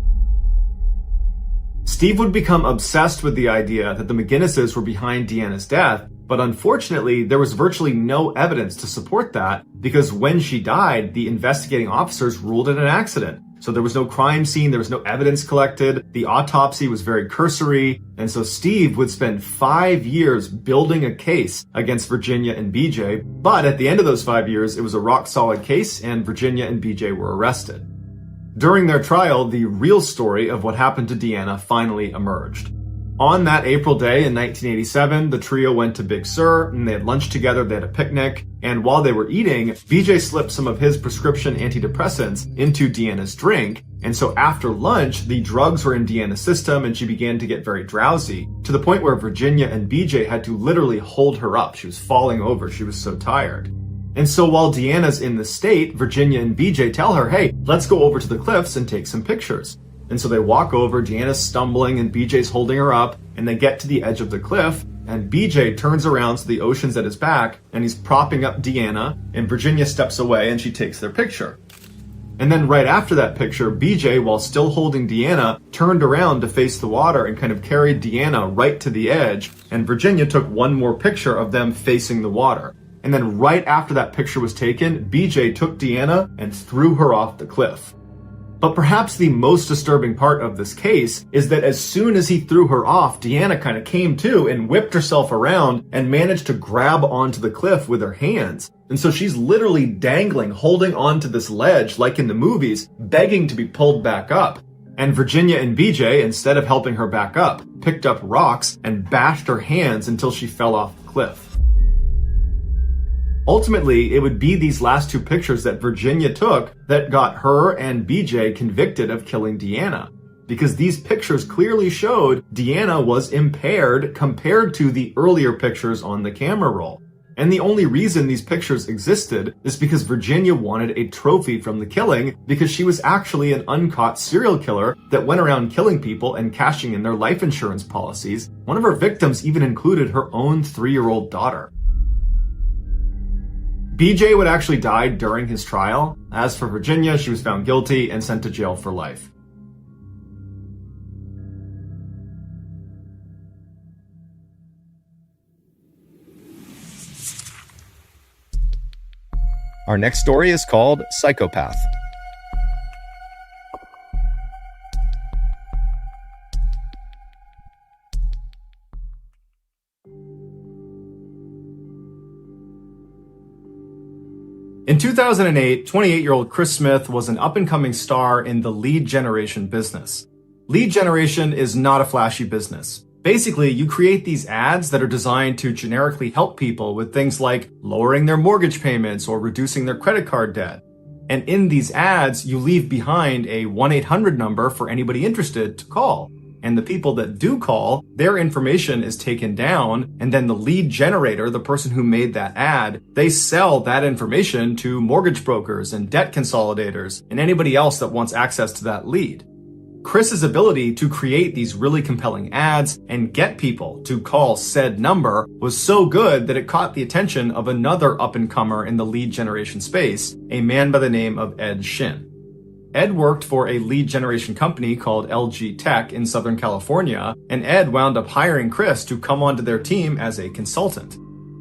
Steve would become obsessed with the idea that the McGinnises were behind Deanna's death, but unfortunately, there was virtually no evidence to support that because when she died, the investigating officers ruled it an accident. So there was no crime scene, there was no evidence collected, the autopsy was very cursory, and so Steve would spend 5 years building a case against Virginia and BJ, but at the end of those 5 years, it was a rock-solid case and Virginia and BJ were arrested. During their trial, the real story of what happened to Deanna finally emerged. On that April day in 1987, the trio went to Big Sur, and they had lunch together, they had a picnic, and while they were eating, BJ slipped some of his prescription antidepressants into Deanna's drink, and so after lunch, the drugs were in Deanna's system and she began to get very drowsy, to the point where Virginia and BJ had to literally hold her up. She was falling over, she was so tired. And so while Deanna's in the state, Virginia and BJ tell her, hey, let's go over to the cliffs and take some pictures. And so they walk over, Deanna's stumbling and BJ's holding her up, and they get to the edge of the cliff, and BJ turns around so the ocean's at his back, and he's propping up Deanna, and Virginia steps away and she takes their picture. And then right after that picture, BJ, while still holding Deanna, turned around to face the water and kind of carried Deanna right to the edge, and Virginia took one more picture of them facing the water. And then right after that picture was taken, BJ took Deanna and threw her off the cliff. But perhaps the most disturbing part of this case is that as soon as he threw her off, Deanna kind of came to and whipped herself around and managed to grab onto the cliff with her hands. And so she's literally dangling, holding onto this ledge like in the movies, begging to be pulled back up. And Virginia and BJ, instead of helping her back up, picked up rocks and bashed her hands until she fell off the cliff. Ultimately, it would be these last two pictures that Virginia took that got her and BJ convicted of killing Deanna. Because these pictures clearly showed Deanna was impaired compared to the earlier pictures on the camera roll. And the only reason these pictures existed is because Virginia wanted a trophy from the killing because she was actually an uncaught serial killer that went around killing people and cashing in their life insurance policies. One of her victims even included her own 3-year-old daughter. BJ would actually die during his trial. As for Virginia, she was found guilty and sent to jail for life. Our next story is called Psychopath. In 2008, 28-year-old Chris Smith was an up-and-coming star in the lead generation business. Lead generation is not a flashy business. Basically, you create these ads that are designed to generically help people with things like lowering their mortgage payments or reducing their credit card debt. And in these ads, you leave behind a 1-800 number for anybody interested to call. And the people that do call, their information is taken down, and then the lead generator, the person who made that ad, they sell that information to mortgage brokers and debt consolidators and anybody else that wants access to that lead. Chris's ability to create these really compelling ads and get people to call said number was so good that it caught the attention of another up-and-comer in the lead generation space, a man by the name of Ed Shin. Ed worked for a lead generation company called LG Tech in Southern California, and Ed wound up hiring Chris to come onto their team as a consultant.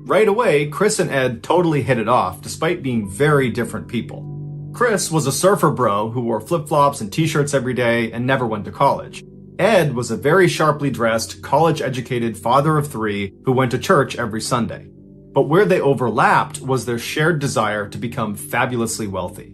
Right away, Chris and Ed totally hit it off, despite being very different people. Chris was a surfer bro who wore flip-flops and t-shirts every day and never went to college. Ed was a very sharply dressed, college-educated father of three who went to church every Sunday. But where they overlapped was their shared desire to become fabulously wealthy.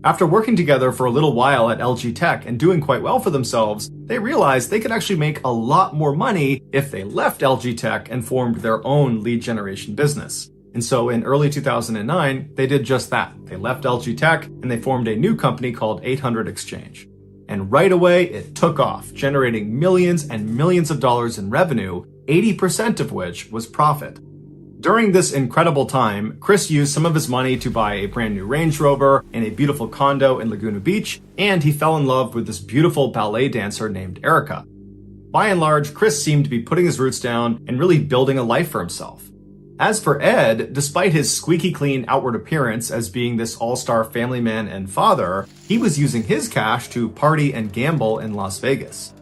After working together for a little while at LG Tech and doing quite well for themselves, they realized they could actually make a lot more money if they left LG Tech and formed their own lead generation business. And so in early 2009, they did just that. They left LG Tech and they formed a new company called 800 Exchange. And right away, it took off, generating millions and millions of dollars in revenue, 80% of which was profit. During this incredible time, Chris used some of his money to buy a brand new Range Rover and a beautiful condo in Laguna Beach, and he fell in love with this beautiful ballet dancer named Erica. By and large, Chris seemed to be putting his roots down and really building a life for himself. As for Ed, despite his squeaky clean outward appearance as being this all-star family man and father, he was using his cash to party and gamble in Las Vegas.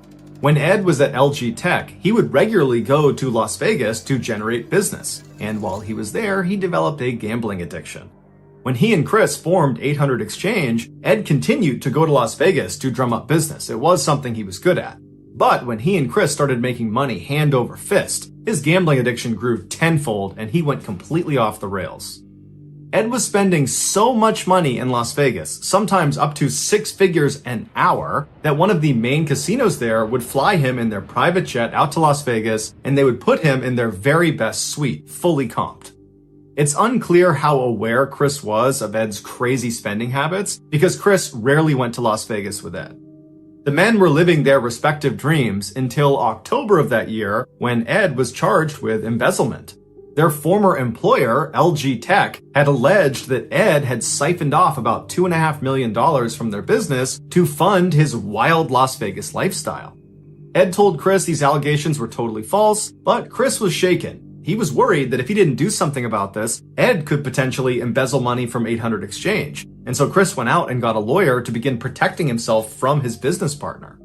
When Ed was at LG Tech, he would regularly go to Las Vegas to generate business, and while he was there, he developed a gambling addiction. When he and Chris formed 800 Exchange, Ed continued to go to Las Vegas to drum up business. It was something he was good at. But when he and Chris started making money hand over fist, his gambling addiction grew tenfold and he went completely off the rails. Ed was spending so much money in Las Vegas, sometimes up to 6 figures an hour, that one of the main casinos there would fly him in their private jet out to Las Vegas and they would put him in their very best suite, fully comped. It's unclear how aware Chris was of Ed's crazy spending habits because Chris rarely went to Las Vegas with Ed. The men were living their respective dreams until October of that year when Ed was charged with embezzlement. Their former employer, LG Tech, had alleged that Ed had siphoned off about $2.5 million from their business to fund his wild Las Vegas lifestyle. Ed told Chris these allegations were totally false, but Chris was shaken. He was worried that if he didn't do something about this, Ed could potentially embezzle money from 800 Exchange. And so Chris went out and got a lawyer to begin protecting himself from his business partner.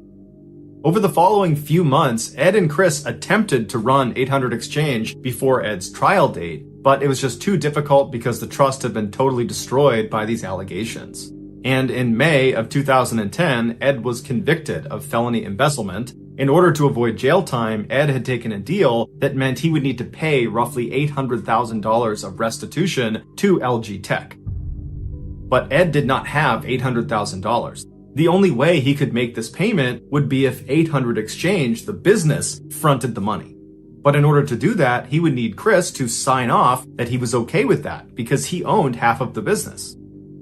Over the following few months, Ed and Chris attempted to run 800 Exchange before Ed's trial date, but it was just too difficult because the trust had been totally destroyed by these allegations. And in May of 2010, Ed was convicted of felony embezzlement. In order to avoid jail time, Ed had taken a deal that meant he would need to pay roughly $800,000 of restitution to LG Tech. But Ed did not have $800,000. The only way he could make this payment would be if 800 Exchange, the business, fronted the money. But in order to do that, he would need Chris to sign off that he was okay with that because he owned half of the business.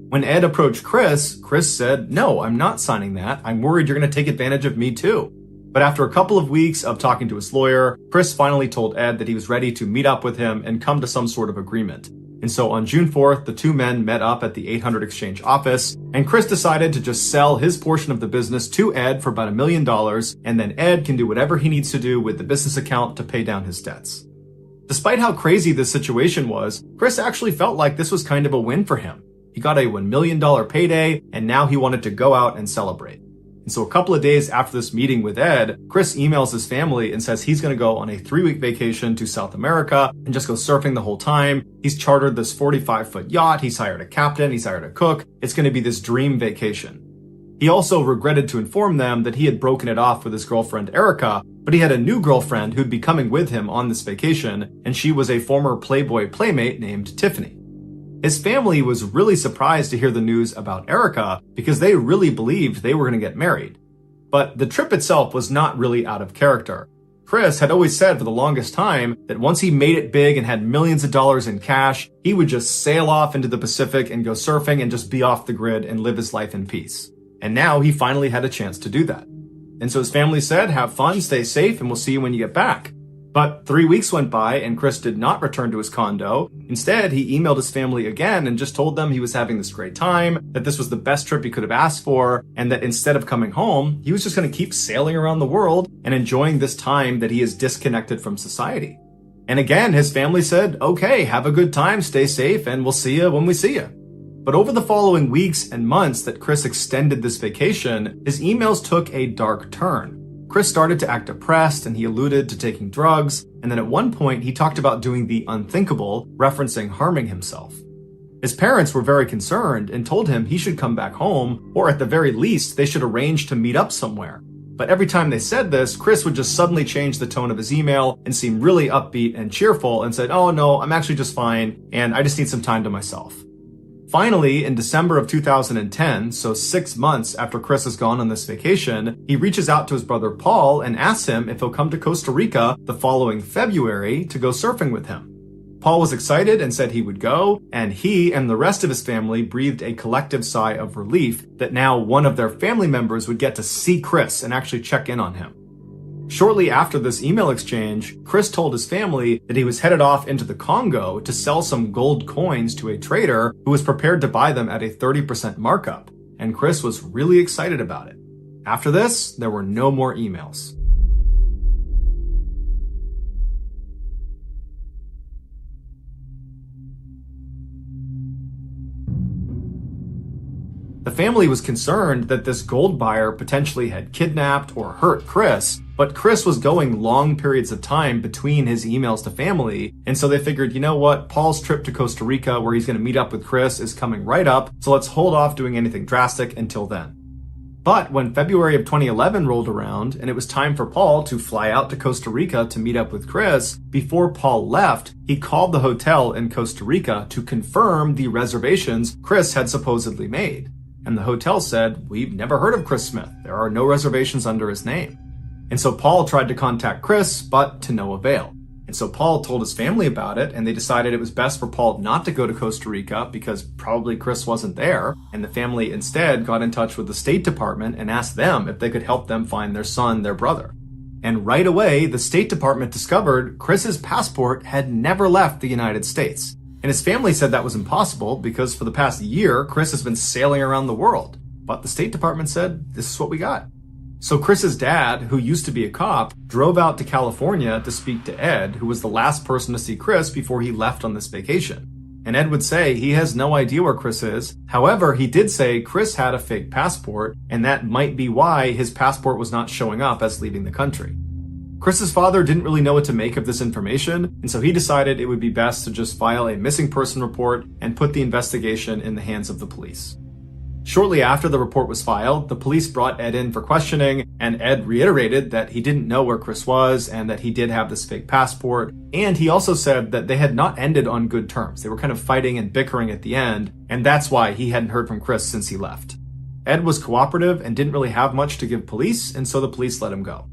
When Ed approached Chris said, "No, I'm not signing that. I'm worried you're going to take advantage of me too." But after a couple of weeks of talking to his lawyer, Chris finally told Ed that he was ready to meet up with him and come to some sort of agreement. And so on June 4th, the two men met up at the 800 Exchange office, and Chris decided to just sell his portion of the business to Ed for about $1 million, and then Ed can do whatever he needs to do with the business account to pay down his debts. Despite how crazy this situation was, Chris actually felt like this was kind of a win for him. He got a $1 million payday, and now he wanted to go out and celebrate. And so a couple of days after this meeting with Ed, Chris emails his family and says he's going to go on a 3-week vacation to South America and just go surfing the whole time. He's chartered this 45-foot yacht. He's hired a captain. He's hired a cook. It's going to be this dream vacation. He also regretted to inform them that he had broken it off with his girlfriend Erica, but he had a new girlfriend who'd be coming with him on this vacation, and she was a former Playboy playmate named Tiffany. His family was really surprised to hear the news about Erica because they really believed they were going to get married. But the trip itself was not really out of character. Chris had always said for the longest time that once he made it big and had millions of dollars in cash, he would just sail off into the Pacific and go surfing and just be off the grid and live his life in peace. And now he finally had a chance to do that. And so his family said, "Have fun, stay safe, and we'll see you when you get back." But 3 weeks went by and Chris did not return to his condo. Instead, he emailed his family again and just told them he was having this great time, that this was the best trip he could have asked for, and that instead of coming home, he was just going to keep sailing around the world and enjoying this time that he is disconnected from society. And again, his family said, "Okay, have a good time, stay safe, and we'll see you when we see you." But over the following weeks and months that Chris extended this vacation, his emails took a dark turn. Chris started to act depressed and he alluded to taking drugs, and then at one point he talked about doing the unthinkable, referencing harming himself. His parents were very concerned and told him he should come back home, or at the very least, they should arrange to meet up somewhere. But every time they said this, Chris would just suddenly change the tone of his email and seem really upbeat and cheerful and said, "Oh no, I'm actually just fine, and I just need some time to myself." Finally, in December of 2010, so 6 months after Chris has gone on this vacation, he reaches out to his brother Paul and asks him if he'll come to Costa Rica the following February to go surfing with him. Paul was excited and said he would go, and he and the rest of his family breathed a collective sigh of relief that now one of their family members would get to see Chris and actually check in on him. Shortly after this email exchange, Chris told his family that he was headed off into the Congo to sell some gold coins to a trader who was prepared to buy them at a 30% markup, and Chris was really excited about it. After this, there were no more emails. The family was concerned that this gold buyer potentially had kidnapped or hurt Chris, but Chris was going long periods of time between his emails to family, and so they figured, you know what, Paul's trip to Costa Rica where he's going to meet up with Chris is coming right up, so let's hold off doing anything drastic until then. But when February of 2011 rolled around and it was time for Paul to fly out to Costa Rica to meet up with Chris, before Paul left, he called the hotel in Costa Rica to confirm the reservations Chris had supposedly made. And the hotel said, "We've never heard of Chris Smith. There are no reservations under his name." And so Paul tried to contact Chris, but to no avail. And so Paul told his family about it, and they decided it was best for Paul not to go to Costa Rica because probably Chris wasn't there. And the family instead got in touch with the State Department and asked them if they could help them find their son, their brother. And right away, the State Department discovered Chris's passport had never left the United States. And his family said that was impossible because for the past year, Chris has been sailing around the world. But the State Department said, this is what we got. So Chris's dad, who used to be a cop, drove out to California to speak to Ed, who was the last person to see Chris before he left on this vacation. And Ed would say he has no idea where Chris is. However, he did say Chris had a fake passport, and that might be why his passport was not showing up as leaving the country. Chris's father didn't really know what to make of this information, and so he decided it would be best to just file a missing person report and put the investigation in the hands of the police. Shortly after the report was filed, the police brought Ed in for questioning, and Ed reiterated that he didn't know where Chris was and that he did have this fake passport, and he also said that they had not ended on good terms. They were kind of fighting and bickering at the end, and that's why he hadn't heard from Chris since he left. Ed was cooperative and didn't really have much to give police, and so the police let him go.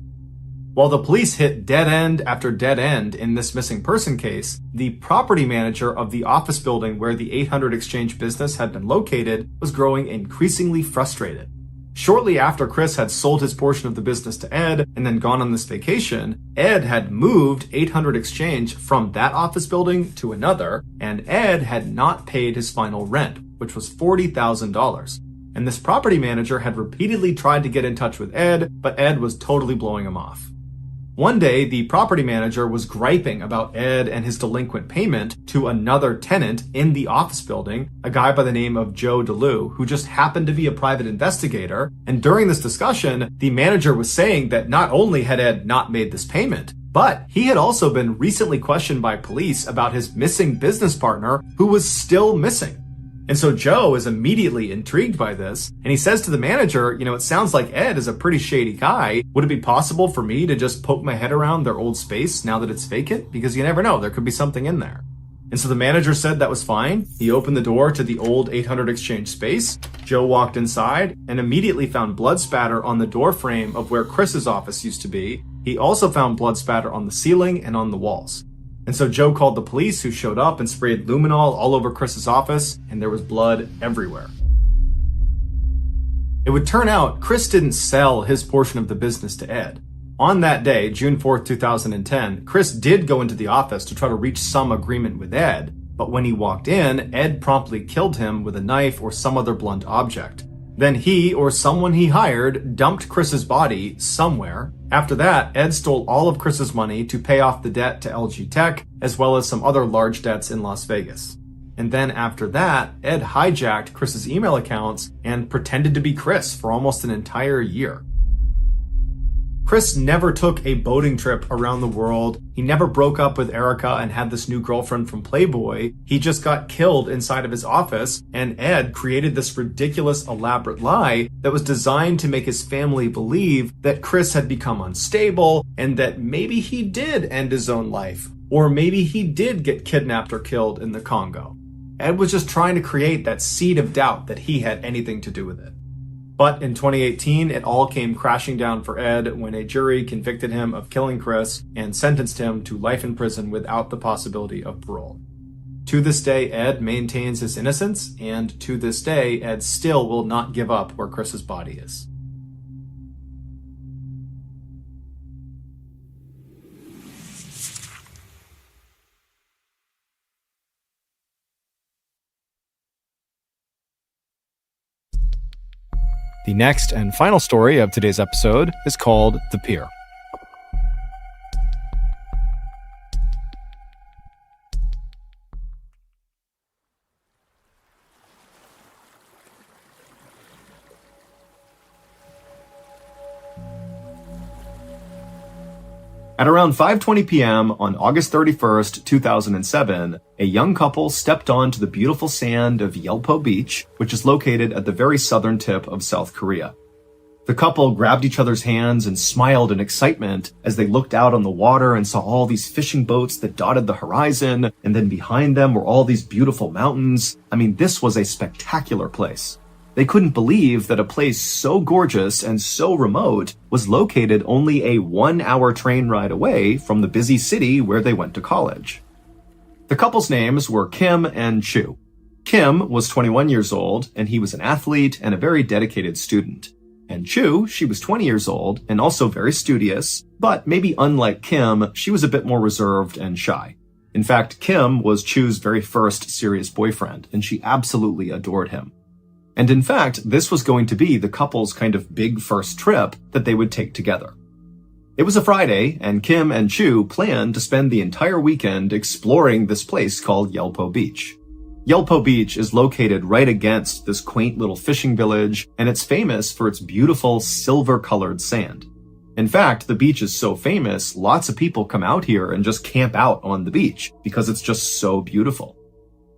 While the police hit dead end after dead end in this missing person case, the property manager of the office building where the 800 Exchange business had been located was growing increasingly frustrated. Shortly after Chris had sold his portion of the business to Ed and then gone on this vacation, Ed had moved 800 Exchange from that office building to another, and Ed had not paid his final rent, which was $40,000. And this property manager had repeatedly tried to get in touch with Ed, but Ed was totally blowing him off. One day, the property manager was griping about Ed and his delinquent payment to another tenant in the office building, a guy by the name of Joe DeLue, who just happened to be a private investigator. And during this discussion, the manager was saying that not only had Ed not made this payment, but he had also been recently questioned by police about his missing business partner who was still missing. And so Joe is immediately intrigued by this, and he says to the manager, it sounds like Ed is a pretty shady guy. Would it be possible for me to just poke my head around their old space now that it's vacant? Because you never know, there could be something in there. And so the manager said that was fine. He opened the door to the old 800 Exchange space. Joe walked inside and immediately found blood spatter on the door frame of where Chris's office used to be. He also found blood spatter on the ceiling and on the walls. And so Joe called the police, who showed up and sprayed luminol all over Chris's office, and there was blood everywhere. It would turn out Chris didn't sell his portion of the business to Ed. On that day, June 4th, 2010, Chris did go into the office to try to reach some agreement with Ed, but when he walked in, Ed promptly killed him with a knife or some other blunt object. Then he, or someone he hired, dumped Chris's body somewhere. After that, Ed stole all of Chris's money to pay off the debt to LG Tech, as well as some other large debts in Las Vegas. And then after that, Ed hijacked Chris's email accounts and pretended to be Chris for almost an entire year. Chris never took a boating trip around the world. He never broke up with Erica and had this new girlfriend from Playboy. He just got killed inside of his office, and Ed created this ridiculous, elaborate lie that was designed to make his family believe that Chris had become unstable and that maybe he did end his own life, or maybe he did get kidnapped or killed in the Congo. Ed was just trying to create that seed of doubt that he had anything to do with it. But in 2018, it all came crashing down for Ed when a jury convicted him of killing Chris and sentenced him to life in prison without the possibility of parole. To this day, Ed maintains his innocence, and to this day, Ed still will not give up where Chris's body is. The next and final story of today's episode is called The Pier. At around 5:20 p.m. on August 31st, 2007, a young couple stepped onto the beautiful sand of Yelpo Beach, which is located at the very southern tip of South Korea. The couple grabbed each other's hands and smiled in excitement as they looked out on the water and saw all these fishing boats that dotted the horizon, and then behind them were all these beautiful mountains. I mean, this was a spectacular place. They couldn't believe that a place so gorgeous and so remote was located only a 1-hour train ride away from the busy city where they went to college. The couple's names were Kim and Chu. Kim was 21 years old, and he was an athlete and a very dedicated student. And Chu, she was 20 years old and also very studious, but maybe unlike Kim, she was a bit more reserved and shy. In fact, Kim was Chu's very first serious boyfriend, and she absolutely adored him. And in fact, this was going to be the couple's kind of big first trip that they would take together. It was a Friday, and Kim and Chu planned to spend the entire weekend exploring this place called Yelpo Beach. Yelpo Beach is located right against this quaint little fishing village, and it's famous for its beautiful silver-colored sand. In fact, the beach is so famous, lots of people come out here and just camp out on the beach because it's just so beautiful.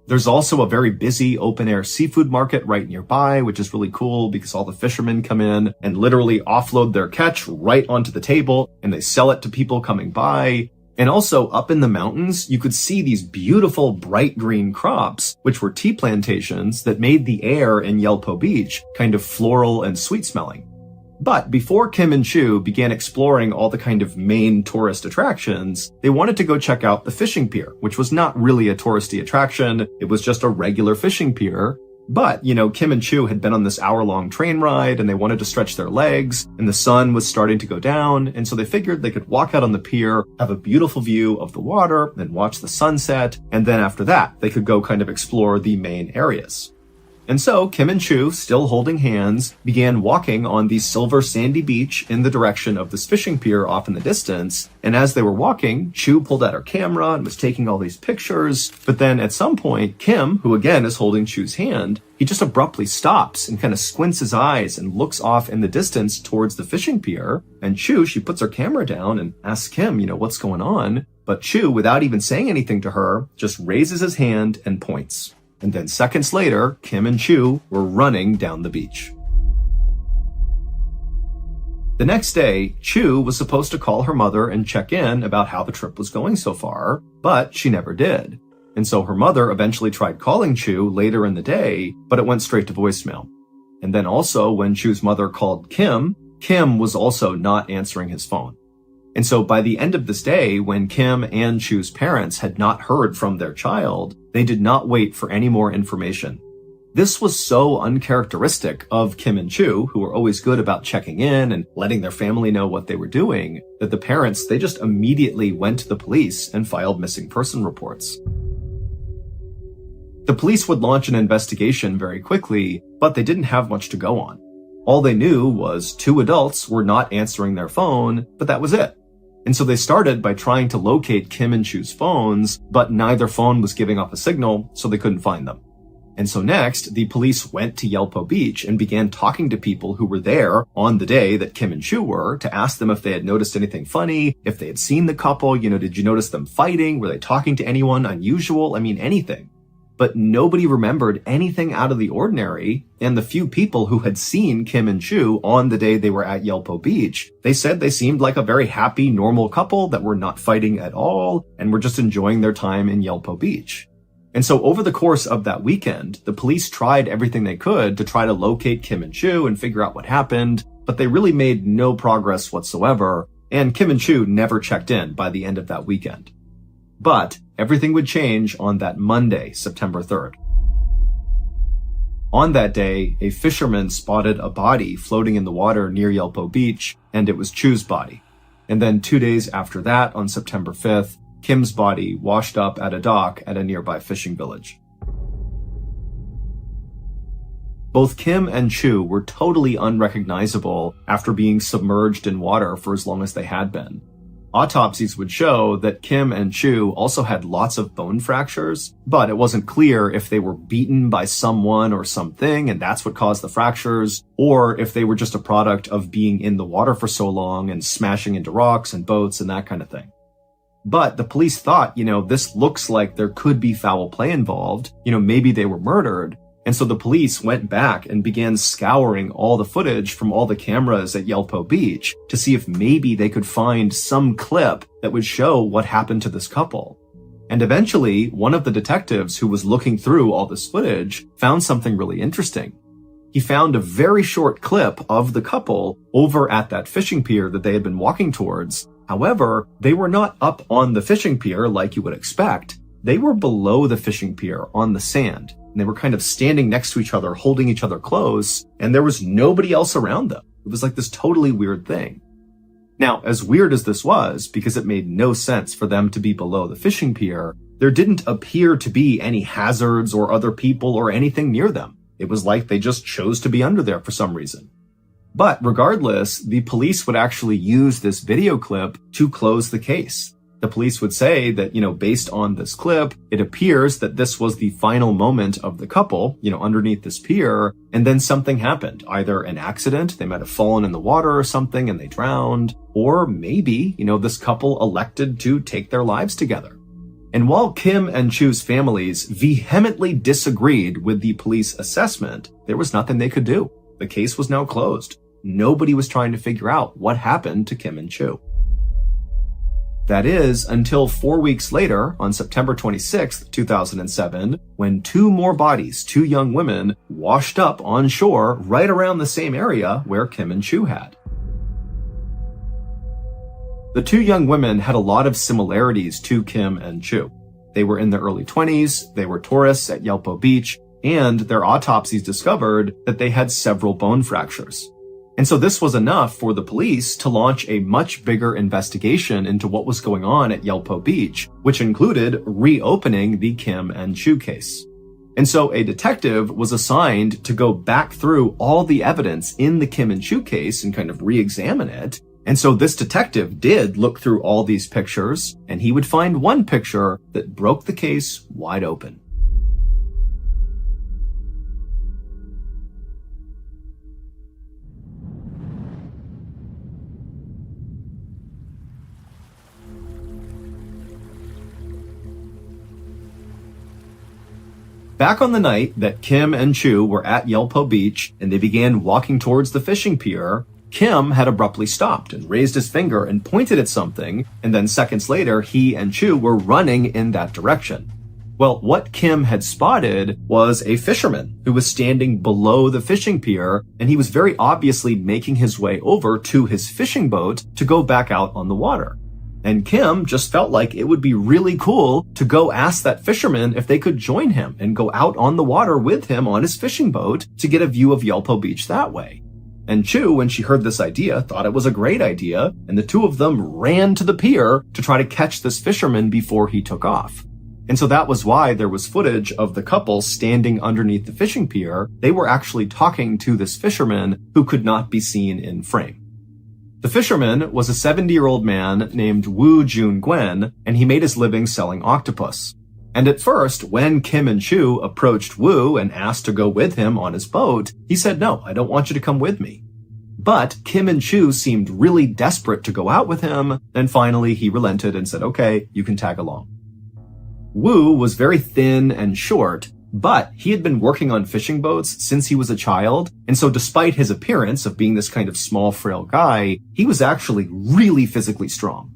There's also a very busy open-air seafood market right nearby, which is really cool because all the fishermen come in and literally offload their catch right onto the table, and they sell it to people coming by. And also up in the mountains, you could see these beautiful bright green crops, which were tea plantations that made the air in Yelpo Beach kind of floral and sweet smelling. But before Kim and Chu began exploring all the kind of main tourist attractions, they wanted to go check out the fishing pier, which was not really a touristy attraction. It was just a regular fishing pier. But, Kim and Chu had been on this hour-long train ride and they wanted to stretch their legs, and the sun was starting to go down, and so they figured they could walk out on the pier, have a beautiful view of the water, and watch the sunset, and then after that, they could go kind of explore the main areas. And so Kim and Chu, still holding hands, began walking on the silver sandy beach in the direction of this fishing pier off in the distance. And as they were walking, Chu pulled out her camera and was taking all these pictures. But then at some point, Kim, who again is holding Chu's hand, he just abruptly stops and kind of squints his eyes and looks off in the distance towards the fishing pier. And Chu, she puts her camera down and asks Kim, what's going on? But Chu, without even saying anything to her, just raises his hand and points. And then seconds later, Kim and Chu were running down the beach. The next day, Chu was supposed to call her mother and check in about how the trip was going so far, but she never did. And so her mother eventually tried calling Chu later in the day, but it went straight to voicemail. And then also when Chu's mother called Kim, Kim was also not answering his phone. And so by the end of this day, when Kim and Chu's parents had not heard from their child, they did not wait for any more information. This was so uncharacteristic of Kim and Chu, who were always good about checking in and letting their family know what they were doing, that the parents, they just immediately went to the police and filed missing person reports. The police would launch an investigation very quickly, but they didn't have much to go on. All they knew was 2 adults were not answering their phone, but that was it. And so they started by trying to locate Kim and Chu's phones, but neither phone was giving off a signal, so they couldn't find them. And so next, the police went to Yelpo Beach and began talking to people who were there on the day that Kim and Chu were to ask them if they had noticed anything funny, if they had seen the couple, did you notice them fighting? Were they talking to anyone unusual? I mean, anything. But nobody remembered anything out of the ordinary, and the few people who had seen Kim and Chu on the day they were at Yelpo Beach, they said they seemed like a very happy, normal couple that were not fighting at all and were just enjoying their time in Yelpo Beach. And so over the course of that weekend, the police tried everything they could to try to locate Kim and Chu and figure out what happened, but they really made no progress whatsoever, and Kim and Chu never checked in by the end of that weekend. But everything would change on that Monday, September 3rd. On that day, a fisherman spotted a body floating in the water near Yelpo Beach, and it was Chu's body. And then 2 days after that, on September 5th, Kim's body washed up at a dock at a nearby fishing village. Both Kim and Chu were totally unrecognizable after being submerged in water for as long as they had been. Autopsies would show that Kim and Chu also had lots of bone fractures, but it wasn't clear if they were beaten by someone or something and that's what caused the fractures, or if they were just a product of being in the water for so long and smashing into rocks and boats and that kind of thing. But the police thought, this looks like there could be foul play involved. Maybe they were murdered. And so the police went back and began scouring all the footage from all the cameras at Yelpo Beach to see if maybe they could find some clip that would show what happened to this couple. And eventually, one of the detectives who was looking through all this footage found something really interesting. He found a very short clip of the couple over at that fishing pier that they had been walking towards. However, they were not up on the fishing pier like you would expect. They were below the fishing pier on the sand, and they were kind of standing next to each other, holding each other close, and there was nobody else around them. It was like this totally weird thing. Now, as weird as this was, because it made no sense for them to be below the fishing pier, there didn't appear to be any hazards or other people or anything near them. It was like they just chose to be under there for some reason. But regardless, the police would actually use this video clip to close the case. The police would say that, based on this clip, it appears that this was the final moment of the couple, underneath this pier, and then something happened. Either an accident, they might have fallen in the water or something and they drowned, or maybe, this couple elected to take their lives together. And while Kim and Chu's families vehemently disagreed with the police assessment, there was nothing they could do. The case was now closed. Nobody was trying to figure out what happened to Kim and Chu. That is, until 4 weeks later, on September 26th, 2007, when two more bodies, two young women, washed up on shore right around the same area where Kim and Chu had. The two young women had a lot of similarities to Kim and Chu. They were in their early 20s, they were tourists at Yelpo Beach, and their autopsies discovered that they had several bone fractures. And so this was enough for the police to launch a much bigger investigation into what was going on at Yelpo Beach, which included reopening the Kim and Chu case. And so a detective was assigned to go back through all the evidence in the Kim and Chu case and kind of re-examine it. And so this detective did look through all these pictures, and he would find one picture that broke the case wide open. Back on the night that Kim and Chu were at Yelpo Beach and they began walking towards the fishing pier, Kim had abruptly stopped and raised his finger and pointed at something, and then seconds later, he and Chu were running in that direction. Well, what Kim had spotted was a fisherman who was standing below the fishing pier, and he was very obviously making his way over to his fishing boat to go back out on the water. And Kim just felt like it would be really cool to go ask that fisherman if they could join him and go out on the water with him on his fishing boat to get a view of Yelpo Beach that way. And Chu, when she heard this idea, thought it was a great idea, and the two of them ran to the pier to try to catch this fisherman before he took off. And so that was why there was footage of the couple standing underneath the fishing pier. They were actually talking to this fisherman who could not be seen in frame. The fisherman was a 70-year-old man named Woo Jun Gwen, and he made his living selling octopus. And at first, when Kim and Chu approached Woo and asked to go with him on his boat, he said, "No, I don't want you to come with me." But Kim and Chu seemed really desperate to go out with him, and finally he relented and said, "Okay, you can tag along." Woo was very thin and short, but he had been working on fishing boats since he was a child, and so despite his appearance of being this kind of small, frail guy, he was actually really physically strong.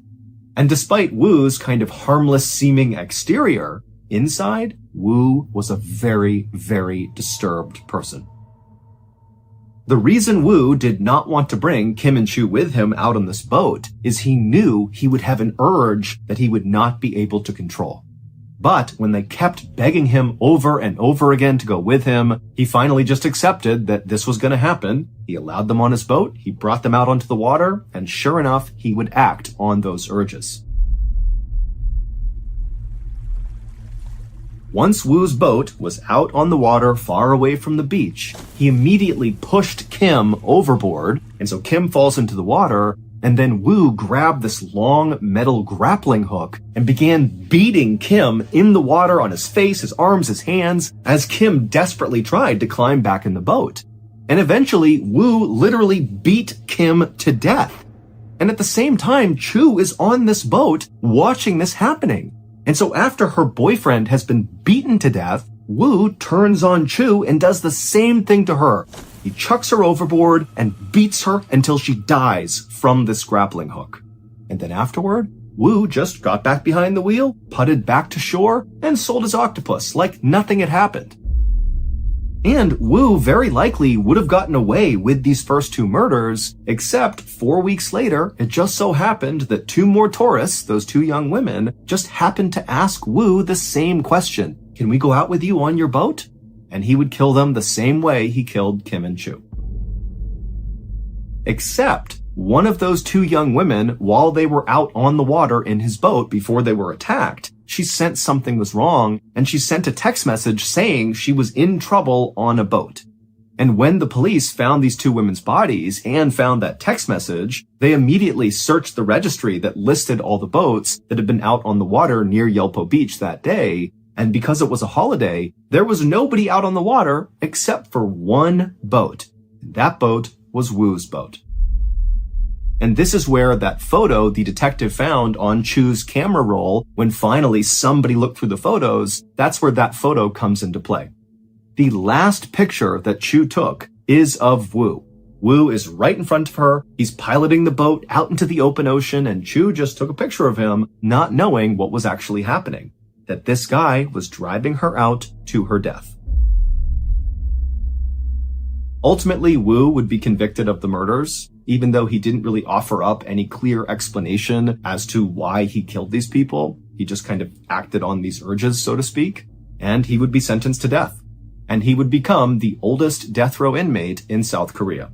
And despite Woo's kind of harmless-seeming exterior, inside, Woo was a very, very disturbed person. The reason Woo did not want to bring Kim and Chu with him out on this boat is he knew he would have an urge that he would not be able to control. But when they kept begging him over and over again to go with him, he finally just accepted that this was going to happen. He allowed them on his boat, he brought them out onto the water, and sure enough, he would act on those urges. Once Woo's boat was out on the water far away from the beach, he immediately pushed Kim overboard, and so Kim falls into the water, and then Woo grabbed this long metal grappling hook and began beating Kim in the water on his face, his arms, his hands, as Kim desperately tried to climb back in the boat. And eventually, Woo literally beat Kim to death. And at the same time, Chu is on this boat watching this happening. And so after her boyfriend has been beaten to death, Woo turns on Chu and does the same thing to her. He chucks her overboard and beats her until she dies from this grappling hook. And then afterward, Woo just got back behind the wheel, putted back to shore, and sold his octopus like nothing had happened. And Woo very likely would have gotten away with these first two murders, except 4 weeks later, it just so happened that two more tourists, those two young women, just happened to ask Woo the same question. "Can we go out with you on your boat?" And he would kill them the same way he killed Kim and Chu. Except one of those two young women, while they were out on the water in his boat before they were attacked, she sensed something was wrong, and she sent a text message saying she was in trouble on a boat. And when the police found these two women's bodies and found that text message, they immediately searched the registry that listed all the boats that had been out on the water near Yelpo Beach that day. And because it was a holiday, there was nobody out on the water except for one boat. And that boat was Woo's boat. And this is where that photo the detective found on Chu's camera roll, when finally somebody looked through the photos, that's where that photo comes into play. The last picture that Chu took is of Woo. Woo is right in front of her. He's piloting the boat out into the open ocean, and Chu just took a picture of him, not knowing what was actually happening. That this guy was driving her out to her death. Ultimately, Woo would be convicted of the murders, even though he didn't really offer up any clear explanation as to why he killed these people. He just kind of acted on these urges, so to speak, and he would be sentenced to death. And he would become the oldest death row inmate in South Korea.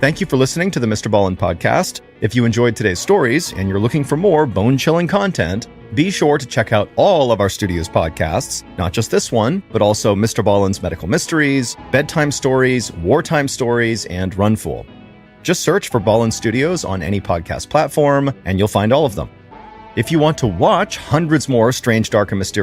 Thank you for listening to the Mr. Ballen podcast. If you enjoyed today's stories and you're looking for more bone-chilling content, be sure to check out all of our studio's podcasts, not just this one, but also Mr. Ballen's Medical Mysteries, Bedtime Stories, Wartime Stories, and Run Fool. Just search for Ballen Studios on any podcast platform, and you'll find all of them. If you want to watch hundreds more strange, dark, and mysterious